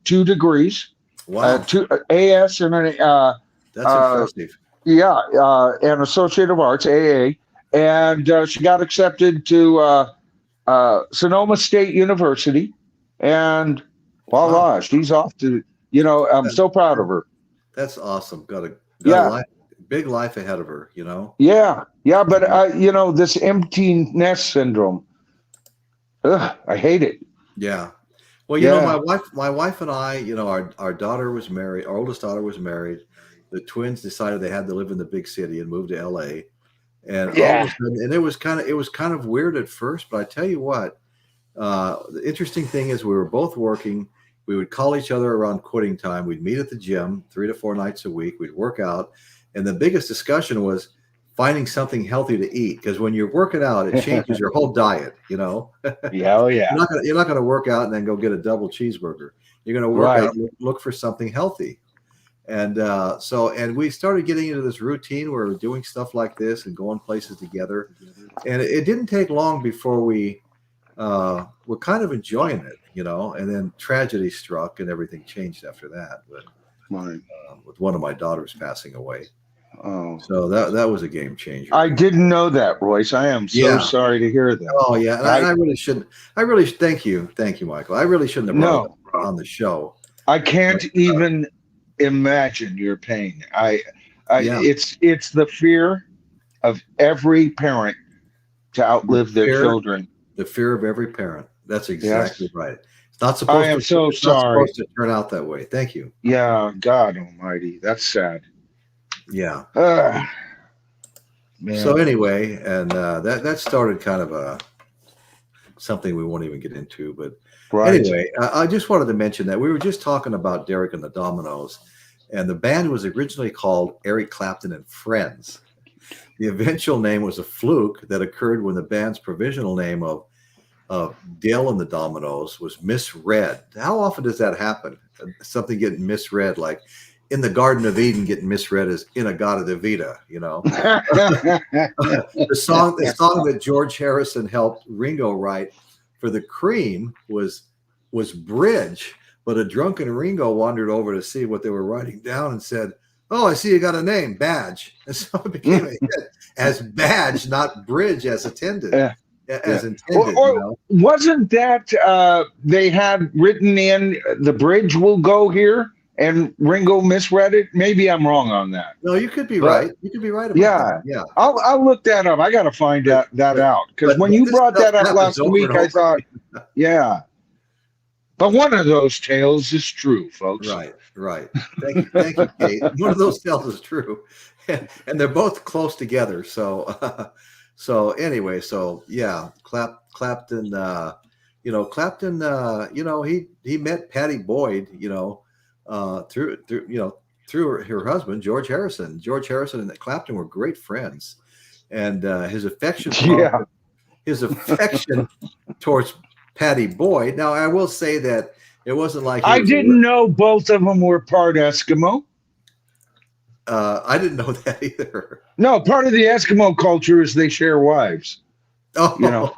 2 degrees. Wow. 2 AS and an that's impressive. Yeah, and Associate of Arts, AA, and she got accepted to Sonoma State University, and voila, she's off to. I'm so proud of her. That's awesome. Got a big life ahead of her. Yeah, but this empty nest syndrome. I hate it. Yeah. Well, my wife and I, our daughter was married. Our oldest daughter was married. The twins decided they had to live in the big city and moved to LA. And all of a sudden, and it was kind of weird at first, but I tell you what, the interesting thing is we were both working. We would call each other around quitting time. We'd meet at the gym 3 to 4 nights a week. We'd work out, and the biggest discussion was finding something healthy to eat, because when you're working out, it changes your whole diet. Yeah, oh yeah. You're not going to work out and then go get a double cheeseburger. You're going to work out, look for something healthy. And and we started getting into this routine where we're doing stuff like this and going places together. And it didn't take long before we were kind of enjoying it, and then tragedy struck and everything changed after that. But with one of my daughters passing away. Oh, so that was a game changer. I didn't know that, Royce. I am so sorry to hear that. Oh yeah, and I really shouldn't. Thank you, Michael. I really shouldn't have brought it up on the show. I can't even imagine your pain. It's the fear of every parent to outlive their children. The fear of every parent. That's exactly right. It's not supposed. I am so sorry. Not supposed to turn out that way. Thank you. Yeah, God Almighty, that's sad. Yeah. Man. So anyway, and that started kind of something we won't even get into, but anyway, I just wanted to mention that we were just talking about Derek and the Dominoes, and the band was originally called Eric Clapton and Friends. The eventual name was a fluke that occurred when the band's provisional name of Dale and the Dominoes was misread. How often does that happen? Something getting misread, like In the Garden of Eden getting misread as Inagata de Vida, The song that George Harrison helped Ringo write for the Cream was Bridge, but a drunken Ringo wandered over to see what they were writing down and said, "Oh, I see you got a name, Badge." And so it became a hit as Badge, not Bridge as intended. As intended. Wasn't that they had written in "The Bridge Will Go Here" and Ringo misread it. Maybe I'm wrong on that. No, you could be But right. You could be right about that. yeah, Yeah. I'll look that up. I got to find But that but out, because when you this brought stuff that up happens last over and week, I over. thought, yeah. But one of those tales is true, folks. Right, right. Thank you, Kate. One of those tells is true, and they're both close together. So, so anyway, so yeah, Clapton. Clapton. He met Patty Boyd. Through her husband George Harrison. George Harrison and Clapton were great friends, and Yeah. his affection towards Patty Boyd. Now, I will say that it wasn't like he I was. didn't know both of them were part Eskimo. I didn't know that either. No, part of the Eskimo culture is they share wives. Oh, You know,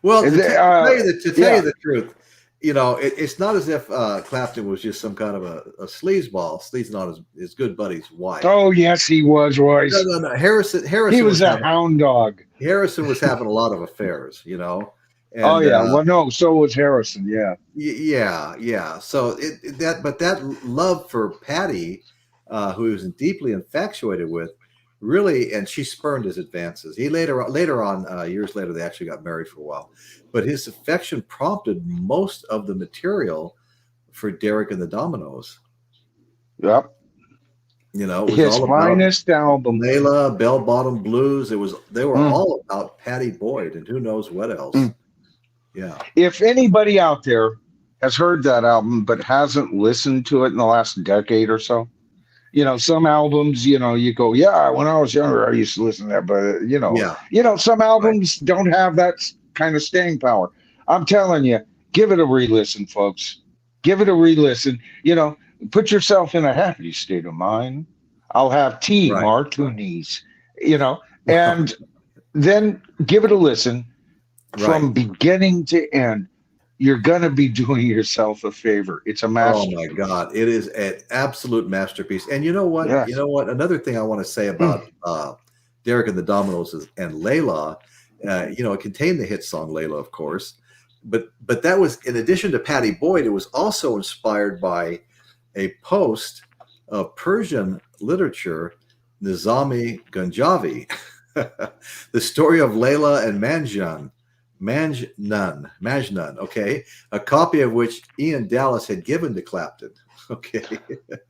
well, to tell you yeah. the truth, it's not as if Clapton was just some kind of a sleazeball. Sleaze not his good buddy's wife. Oh yes, he was, Royce. No. Harrison He was a hound dog. Harrison was having a lot of affairs, And, oh yeah, well no, so was Harrison. Yeah, yeah. So that love for Patty, who he was deeply infatuated with, really, and she spurned his advances. He later on, years later, they actually got married for a while. But his affection prompted most of the material for Derek and the Dominoes. Yep. It was his all finest album, Layla, Bell Bottom Blues. They were all about Patty Boyd and who knows what else. Yeah. If anybody out there has heard that album but hasn't listened to it in the last decade or so, some albums, you go, yeah, when I was younger, I used to listen to that, but some albums don't have that kind of staying power. I'm telling you, give it a re-listen, folks. Give it a re-listen. Put yourself in a happy state of mind. I'll have tea, martinis, and then give it a listen from beginning to end. You're going to be doing yourself a favor. It's a masterpiece. Oh my God. It is an absolute masterpiece. And you know what? Yes. You know what? Another thing I want to say about Derek and the Dominoes and Layla, it contained the hit song Layla, of course. But that was, in addition to Patty Boyd, it was also inspired by a post of Persian literature, Nizami Ganjavi, the story of Layla and Majnun, okay, a copy of which Ian Dallas had given to Clapton. Okay.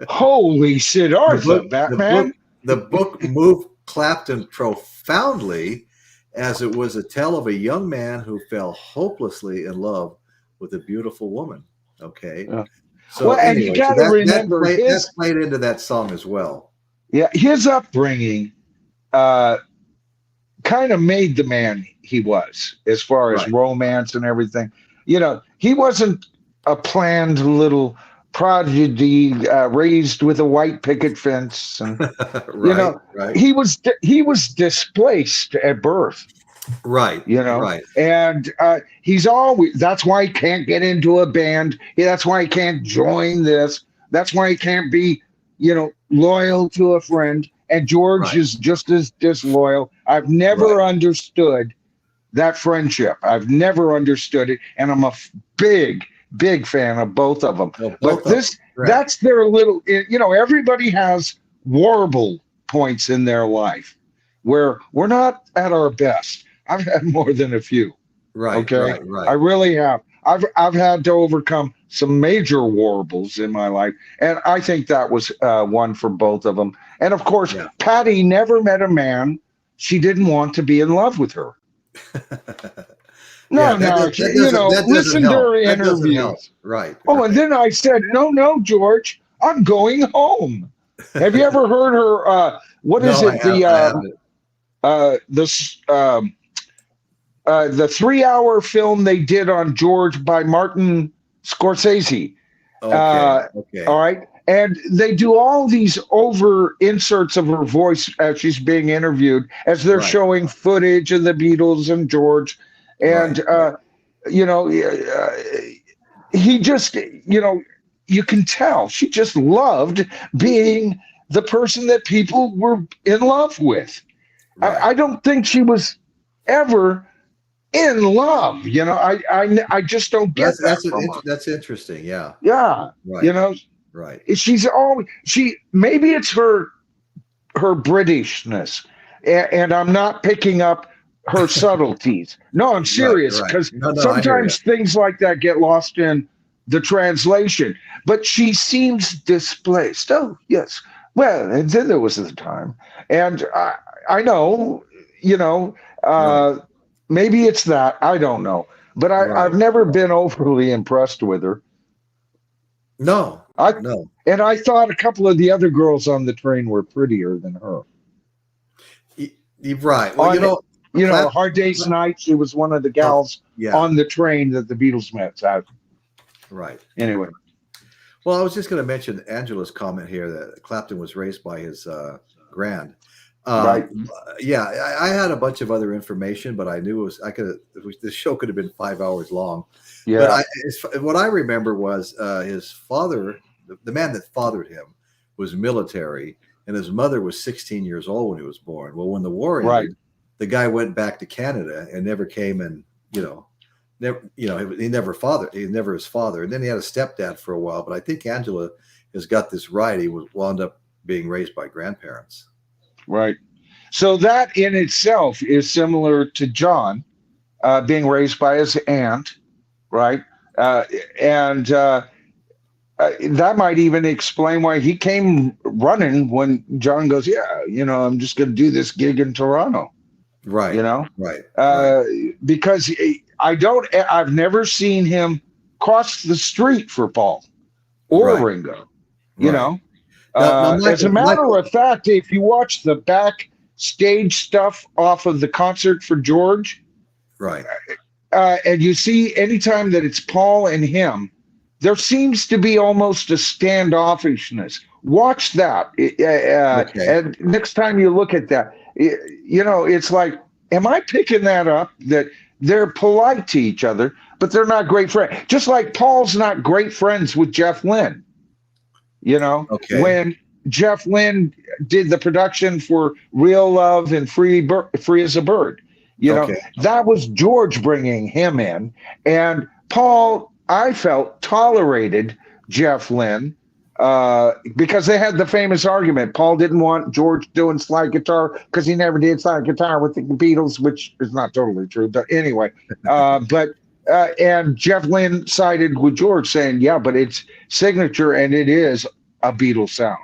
Holy Siddhartha, Batman. The book moved Clapton profoundly, as it was a tale of a young man who fell hopelessly in love with a beautiful woman. Okay. So and you got to remember that played into that song as well. Yeah, his upbringing kind of made the man he was, as far as romance and everything. He wasn't a planned little prodigy raised with a white picket fence, and he was displaced at birth. Right. And that's why he can't get into a band. That's why he can't join this. That's why he can't be, loyal to a friend. And George is just as disloyal. I've never understood that friendship. I've never understood it. And I'm a big fan of both of them. But that's their little, everybody has warble points in their life where we're not at our best. I've had more than a few. Right. Okay. Right. I really have. I've had to overcome some major warbles in my life, and I think that was one for both of them. And of course, Patty never met a man she didn't want to be in love with her. Listen to her interviews. Right. Oh, and then I said, no, George, I'm going home. Have you ever heard her? What is it? The 3-hour film they did on George by Martin Scorsese. Okay. All right. And they do all these over inserts of her voice as she's being interviewed, as they're showing footage of the Beatles and George. And, he just, you can tell she just loved being the person that people were in love with. I don't think she was ever in love. I just don't get that's interesting. Yeah. Right. right. She's always maybe it's her Britishness, and I'm not picking up her subtleties. No, I'm Right, serious, right. because No, I hear you. sometimes things like that get lost in the translation. But she seems displaced. Oh, yes. Well, and then there was the time, and I know, Right, maybe it's that, I don't know, but I've right. never been overly impressed with her. No, I no. and I thought a couple of the other girls on the train were prettier than her. Right. Well, On Clap, Hard Day's Night, she was one of the oh, gals yeah, on the train that the Beatles met. So, right. anyway, Well, I was just going to mention Angela's comment here that Clapton was raised by his grand. right, Yeah, I had a bunch of other information, but I knew this show could have been 5 hours long. But yeah, what I remember was his father, the man that fathered him, was military, and his mother was 16 years old when he was born. Well, when the war right, ended, the guy went back to Canada and never came and he never fathered. He never his father, and then he had a stepdad for a while. But I think Angela has got this right. He wound up being raised by grandparents. right. So that in itself is similar to John being raised by his aunt, right? And that might even explain why he came running when John goes, yeah, I'm just going to do this gig in Toronto, Right, right, uh, right. because I've never seen him cross the street for Paul or Right, Ringo, right. Now, as a matter of fact, if you watch the backstage stuff off of the concert for George, right, and you see anytime that it's Paul and him, there seems to be almost a standoffishness. Watch that. okay, And next time you look at that, it's like, am I picking that up? That they're polite to each other, but they're not great friends. Just like Paul's not great friends with Jeff Lynne. okay, When Jeff Lynne did the production for Real Love and Free as a Bird, okay, that was George bringing him in. And Paul, I felt, tolerated Jeff Lynne because they had the famous argument. Paul didn't want George doing slide guitar because he never did slide guitar with the Beatles, which is not totally true. But anyway, and Jeff Lynne sided with George, saying, yeah, but it's signature and it is a Beatles sound.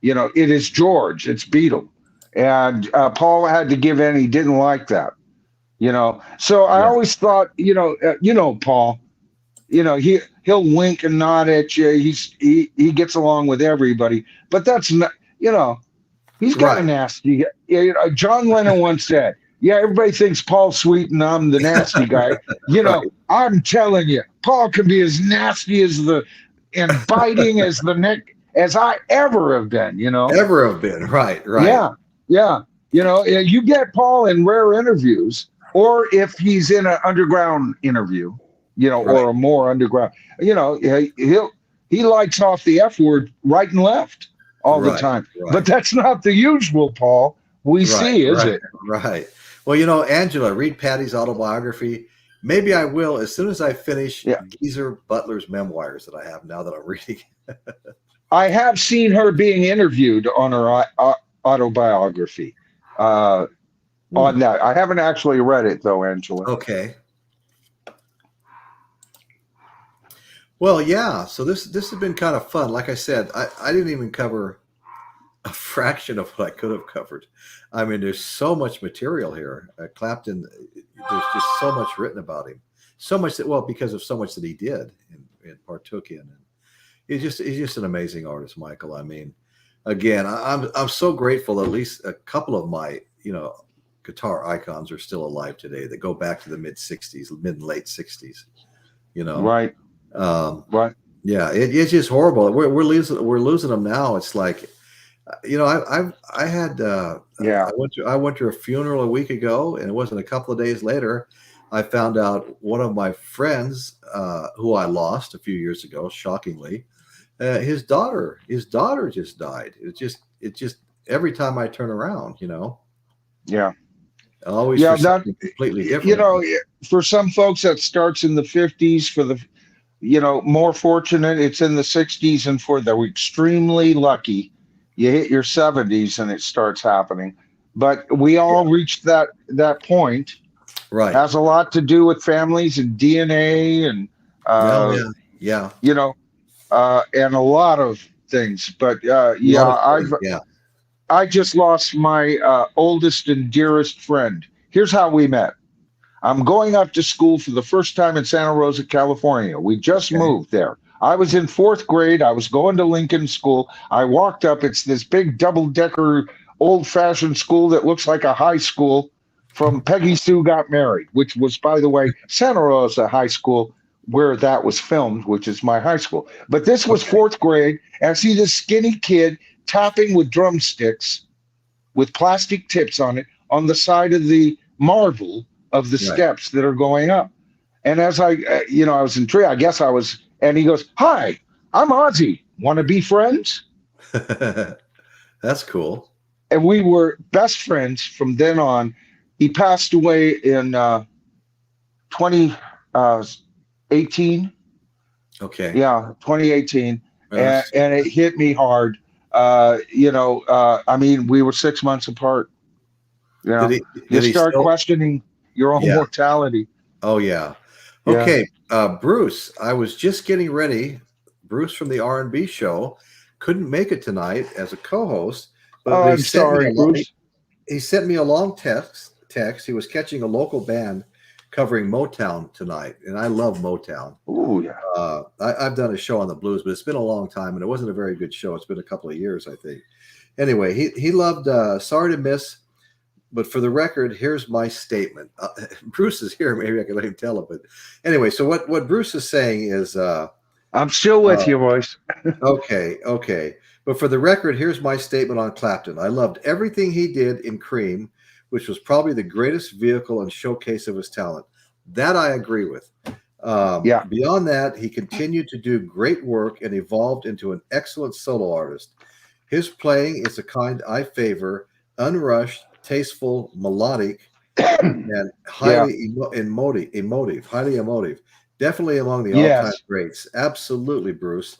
It is George, it's Beatle. And Paul had to give in. He didn't like that. So I yeah, always thought, Paul, he'll wink and nod at you. He gets along with everybody, but that's not, he's got a right. nasty. John Lennon once said, yeah, everybody thinks Paul's sweet and I'm the nasty guy. Right. I'm telling you, Paul can be as nasty and biting as the neck as I ever have been, Ever have been. Right, right. Yeah. Yeah. You get Paul in rare interviews, or if he's in an underground interview, Right. or a more underground, he lights off the F word right and left all the Right, time. right. But that's not the usual Paul we see, is it? Right. Well, Angela, read Patty's autobiography. Maybe I will as soon as I finish Yeah. Geezer Butler's memoirs that I have now that I'm reading. I have seen her being interviewed on her autobiography on that. I haven't actually read it, though, Angela. Okay. Well, yeah. So this has been kind of fun. Like I said, I didn't even cover a fraction of what I could have covered. I mean, there's so much material here. Clapton, there's just so much written about him. So much because of so much that he did and partook in. And he's just an amazing artist, Michael. I mean, again, I'm so grateful. At least a couple of my guitar icons are still alive today that go back to the mid and late 60s. Right. Right. Yeah, it's just horrible. We're losing them now. It's like, I went to a funeral a week ago, and it wasn't a couple of days later, I found out one of my friends who I lost a few years ago, shockingly, his daughter just died. It's just every time I turn around, Yeah. always for something completely different. For some folks that starts in the 50s more fortunate, it's in the 60s, and for the extremely lucky, you hit your 70s and it starts happening. But we all reached that point. Right. Has a lot to do with families and DNA and Oh, uh, yeah. Yeah. you know and a lot of things. But A lot yeah, of things. Yeah. I just lost my oldest and dearest friend. Here's how we met. I'm going up to school for the first time in Santa Rosa, California. We just Okay. moved there. I was in fourth grade. I was going to Lincoln School. I walked up. It's this big double-decker, old-fashioned school that looks like a high school from Peggy Sue Got Married, which was, by the way, Santa Rosa High School, where that was filmed, which is my high school. But this was Okay. fourth grade, and I see this skinny kid tapping with drumsticks with plastic tips on it on the side of the marble of the Right. steps that are going up. And as I was intrigued, I guess I was, and he goes, "Hi, I'm Ozzy. Want to be friends?" That's cool. And we were best friends from then on. He passed away in 2018. Okay. Yeah, 2018. Uh, And it hit me hard. I mean, we were 6 months apart. did Yeah. he You did he start still? questioning your own Yeah. mortality. Oh, yeah. Yeah. Okay. Bruce, I was just getting ready. Bruce from the R&B show couldn't make it tonight as a co-host, Oh, but I'm sorry, Bruce. he sent me a long text. He was catching a local band covering Motown tonight, and I love Motown. Oh, yeah. I've done a show on the blues, but it's been a long time, and it wasn't a very good show. It's been a couple of years, I think. Anyway, he loved Sorry to Miss, but for the record, here's my statement. Bruce is here. Maybe I can let him tell it. But anyway, so what Bruce is saying is, I'm still with you, Royce. okay. But for the record, here's my statement on Clapton. I loved everything he did in Cream, which was probably the greatest vehicle and showcase of his talent. That I agree with. Yeah. Beyond that, he continued to do great work and evolved into an excellent solo artist. His playing is the kind I favor, unrushed, tasteful, melodic, and Yeah. highly emotive, highly emotive. Definitely among the all-time Yes. greats. Absolutely, Bruce.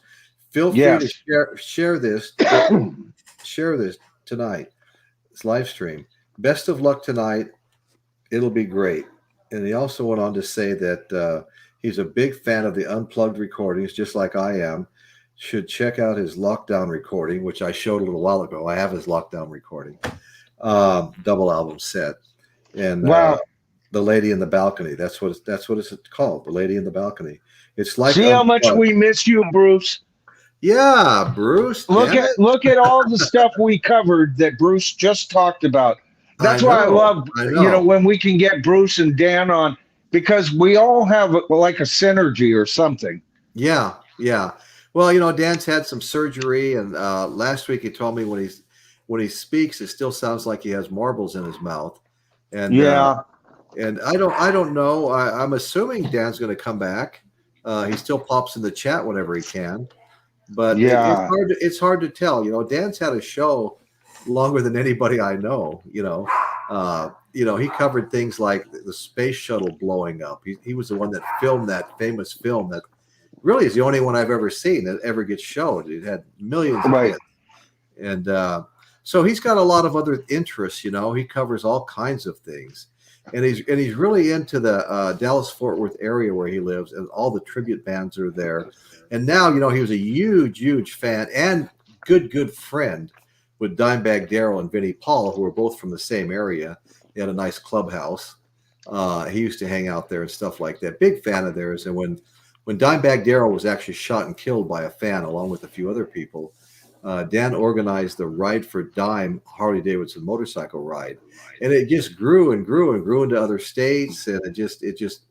Feel free to Yes. share this tonight. This live stream. Best of luck tonight. It'll be great. And he also went on to say that he's a big fan of the unplugged recordings, just like I am. Should check out his lockdown recording, which I showed a little while ago. I have his lockdown recording, double album set, and Wow. The Lady in the Balcony. That's what it's called. The Lady in the Balcony. It's like See how much unplugged. we miss you, Bruce. Yeah, Bruce. Damn it. Look at all the stuff we covered that Bruce just talked about. I That's why I know. love, I know. when we can get Bruce and Dan on, because we all have like a synergy or something. Yeah. Well, Dan's had some surgery, and last week he told me when he speaks, it still sounds like he has marbles in his mouth. And Yeah. and I don't know. I'm assuming Dan's going to come back. He still pops in the chat whenever he can, but Yeah. it's hard to tell. Dan's had a show longer than anybody I know. He covered things like the space shuttle blowing up. He was the one that filmed that famous film that really is the only one I've ever seen that ever gets showed. It had millions of Right. hits. And so he's got a lot of other interests. He covers all kinds of things. And he's really into the Dallas-Fort Worth area where he lives, and all the tribute bands are there. And now, he was a huge fan and good friend with Dimebag Darrell and Vinnie Paul, who were both from the same area. They had a nice clubhouse. He used to hang out there and stuff like that. Big fan of theirs. And when Dimebag Darrell was actually shot and killed by a fan, along with a few other people, Dan organized the Ride for Dime Harley Davidson motorcycle ride, and it just grew and grew into other states, and it just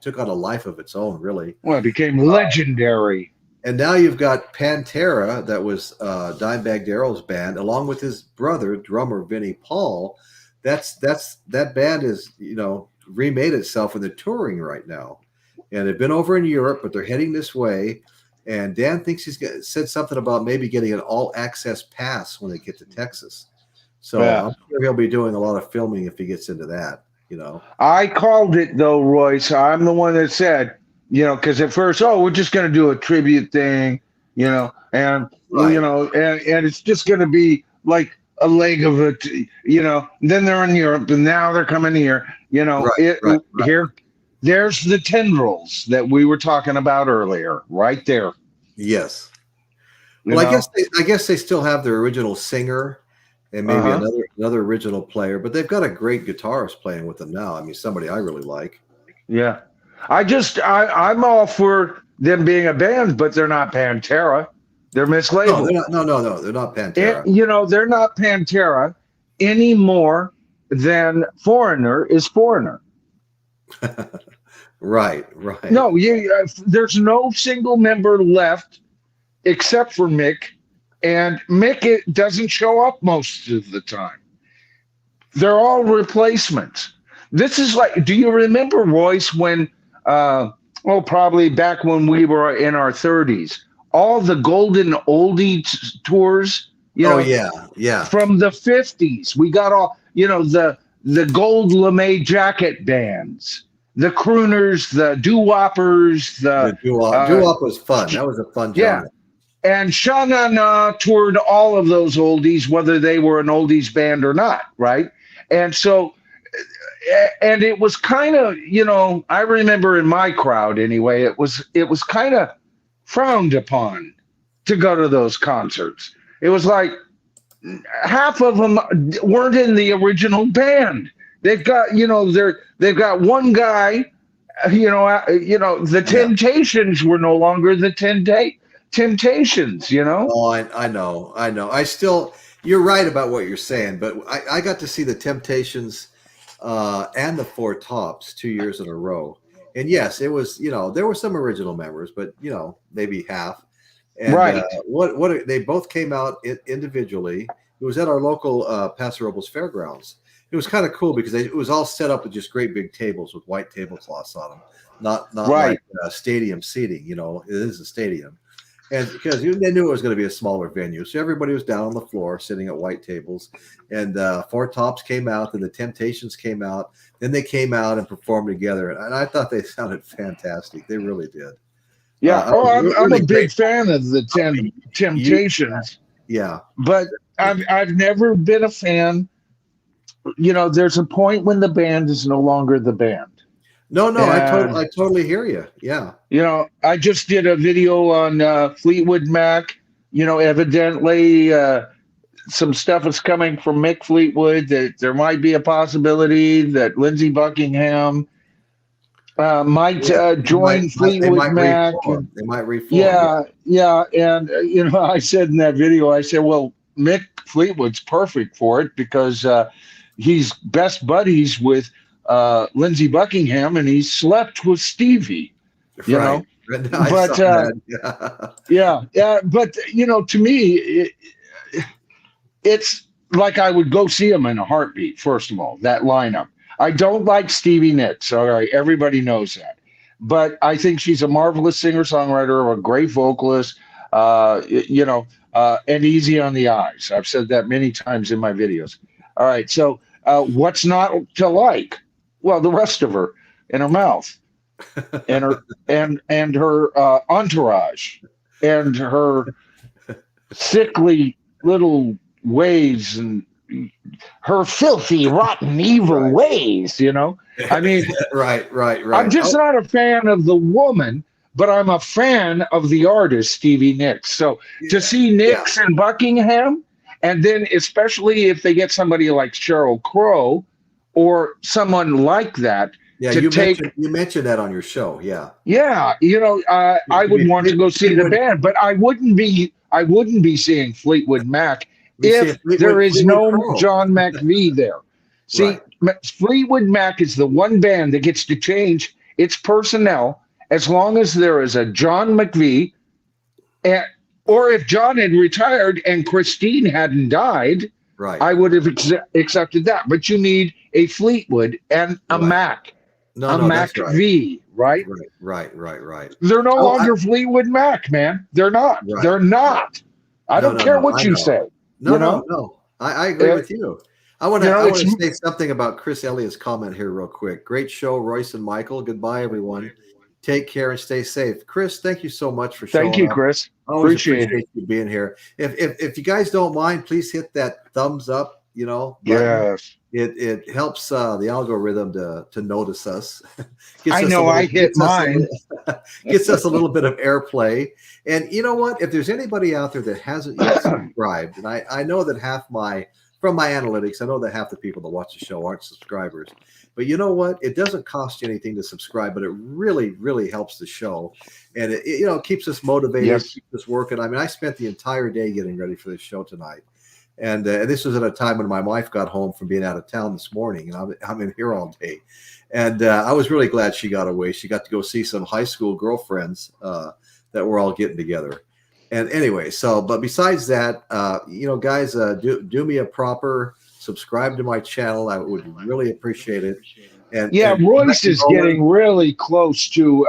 took on a life of its own, really. Well, it became legendary. And now you've got Pantera, that was Dimebag Darrell's band, along with his brother, drummer Vinnie Paul. That band is remade itself, and they're touring right now, and they've been over in Europe, but they're heading this way. And Dan thinks he's said something about maybe getting an all-access pass when they get to Texas. So Yeah. I'm sure he'll be doing a lot of filming if he gets into that. I called it, though, Royce. I'm the one that said, Because at first, oh, we're just going to do a tribute thing, and Right. and it's just going to be like a leg of it, Then they're in Europe, and now they're coming here, Right. Right. Right. here. There's the tendrils that we were talking about earlier, right there. Yes. You Well, know? I guess they still have their original singer and maybe another original player, but they've got a great guitarist playing with them now. I mean, somebody I really like. Yeah. I'm all for them being a band, but they're not Pantera. They're mislabeled. No, they're not. No, they're not Pantera. They're not Pantera any more than Foreigner is Foreigner. Right. No, there's no single member left except for Mick, and Mick it doesn't show up most of the time. They're all replacements. This is like, do you remember, Royce, when, probably back when we were in our 30s, all the golden oldie tours, yeah. From the 50s, we got all, the gold lame jacket bands, the crooners, the doo-woppers, the doo-wop was fun. That was a fun genre. And Sha Na Na toured all of those oldies, whether they were an oldies band or not, right? And so, and it was kind of, I remember in my crowd anyway, it was kind of frowned upon to go to those concerts. It was like half of them weren't in the original band. They've got, they've got one guy, the Temptations were no longer the Temptations, Oh, I know. You're right about what you're saying, but I got to see the Temptations and the Four Tops 2 years in a row. And yes, it was, there were some original members, but maybe half. And right. They both came out individually. It was at our local Paso Robles Fairgrounds. It was kind of cool because it was all set up with just great big tables with white tablecloths on them, not right. like stadium seating. It is a stadium. And because they knew it was going to be a smaller venue. So everybody was down on the floor sitting at white tables. And Four Tops came out, then the Temptations came out. Then they came out and performed together. And I thought they sounded fantastic. They really did. Yeah. I'm a big fan of the Temptations. Yeah. But I've never been a fan. There's a point when the band is no longer the band. No, I totally hear you. Yeah. I just did a video on Fleetwood Mac. Evidently some stuff is coming from Mick Fleetwood that there might be a possibility that Lindsey Buckingham might join Fleetwood Mac. They might reform. Yeah. And, I said in that video, well, Mick Fleetwood's perfect for it because he's best buddies with Lindsey Buckingham, and he slept with Stevie, But to me, it's like I would go see him in a heartbeat. First of all, that lineup. I don't like Stevie Nicks. All right, everybody knows that, but I think she's a marvelous singer-songwriter, a great vocalist. And easy on the eyes. I've said that many times in my videos. All right, so what's not to like? Well, the rest of her and her mouth and her entourage and her sickly little ways and her filthy, rotten, evil ways, I mean, right. I'm just not a fan of the woman, but I'm a fan of the artist, Stevie Nicks. So to see Nicks and Buckingham, and then especially if they get somebody like Sheryl Crow, or someone like that. Yeah, you mentioned that on your show. Yeah. Yeah, I would want to go see the band, but I wouldn't be seeing Fleetwood Mac if there is no John McVie there. See, Fleetwood Mac is the one band that gets to change its personnel as long as there is a John McVie, or if John had retired and Christine hadn't died. Right. I would have accepted that, but you need a Fleetwood and a Mac, Mac V, right? Right. They're no longer Fleetwood Mac, man. They're not. Right. They're not. I don't care what you say. No. I agree with you. I want to say something about Chris Elliott's comment here real quick. Great show, Royce and Michael. Goodbye, everyone. Take care and stay safe. Chris, thank you so much for Thank showing you, up. Chris. I always Appreciate appreciate you being here. If you guys don't mind, please hit that thumbs up, button. Yes. It helps the algorithm to notice us. I know I hit mine. Gets us a little bit of airplay. And you know what? If there's anybody out there that hasn't yet subscribed, and I know that from my analytics, I know that half the people that watch the show aren't subscribers. But you know what? It doesn't cost you anything to subscribe, but it really, really helps the show. And it keeps us motivated, Yes. keeps us working. I mean, I spent the entire day getting ready for this show tonight. And this was at a time when my wife got home from being out of town this morning, and I'm in here all day. And I was really glad she got away. She got to go see some high school girlfriends that were all getting together. And anyway, but besides that, guys, do me a proper subscribe to my channel. I would really appreciate it. And Royce is getting really close to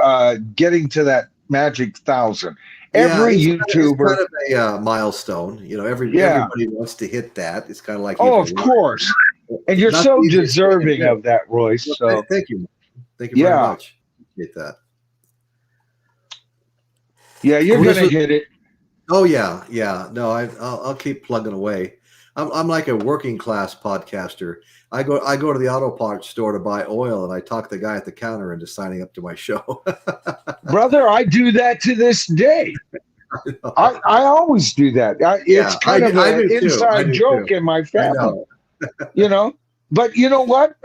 getting to that magic 1,000. Every YouTuber, it's kind of a milestone. Everybody wants to hit that. It's kind of like, of course, and you're so deserving of that, Royce. So thank you very much. Appreciate that. Yeah, you're gonna hit it. Oh yeah. No, I'll keep plugging away. I'm like a working class podcaster. I go to the auto parts store to buy oil, and I talk the guy at the counter into signing up to my show. Brother, I do that to this day. I always do that. It's kind of an inside joke in my family. But you know what?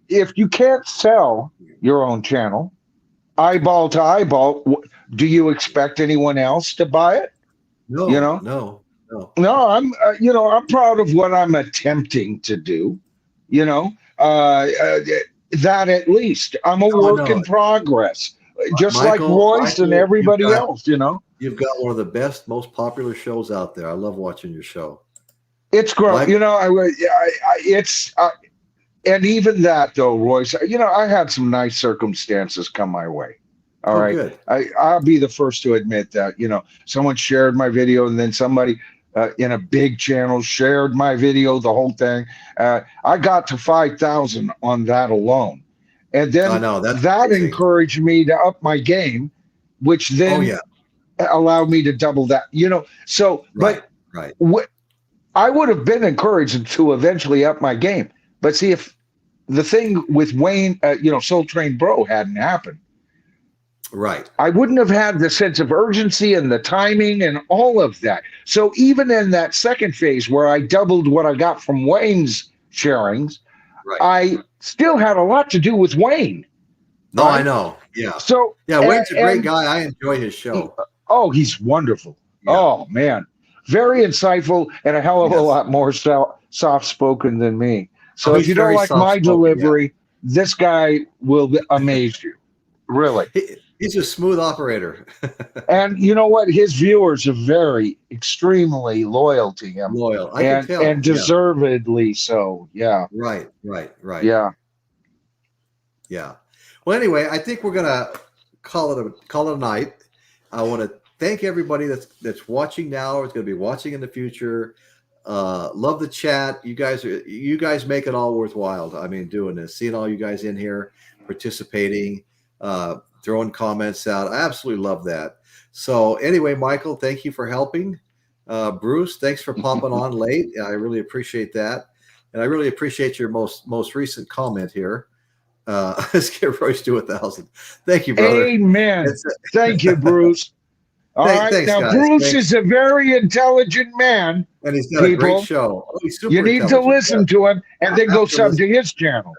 If you can't sell your own channel, eyeball to eyeball, do you expect anyone else to buy it? No, no. No, I'm proud of what I'm attempting to do. That at least I'm a work in progress, just like Royce and everybody else. You've got one of the best, most popular shows out there. I love watching your show. It's great. And even that though, Royce, I had some nice circumstances come my way. All right. Good. I'll be the first to admit that, someone shared my video, and then somebody in a big channel shared my video, the whole thing. I got to 5,000 on that alone. And then that encouraged me to up my game, which then allowed me to double that, So, I would have been encouraged to eventually up my game. But see, if the thing with Wayne, Soul Train Bro hadn't happened, right, I wouldn't have had the sense of urgency and the timing and all of that. So even in that second phase where I doubled what I got from Wayne's sharings, I still had a lot to do with Wayne. No, I know. Yeah. So Wayne's a great guy. I enjoy his show. Oh, he's wonderful. Yeah. Oh man, very insightful and a hell of a lot more soft-spoken than me. So if you don't like my delivery, this guy will amaze you. Really. He's a smooth operator. And you know what? His viewers are extremely loyal to him. I can tell. And deservedly so. Yeah. Right. Yeah. Yeah. Well, anyway, I think we're gonna call it a night. I want to thank everybody that's watching now or is going to be watching in the future. Love the chat. You guys make it all worthwhile. I mean, doing this, seeing all you guys in here, participating, throwing comments out. I absolutely love that. So anyway, Michael, thank you for helping. Bruce, thanks for popping on late. I really appreciate that. And I really appreciate your most recent comment here. Let's get Royce to 1,000. Thank you, brother. Amen. Thank you, Bruce. All right. Thanks, now, guys. Bruce is a very intelligent man. And he's got a great show. He's super you need to listen to him and then go sub to his channel.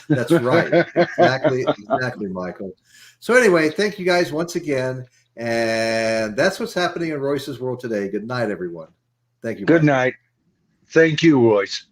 That's right. Exactly, Michael. So anyway, thank you guys once again. And that's what's happening in Royce's world today. Good night, everyone. Thank you. Good night. Thank you, Royce.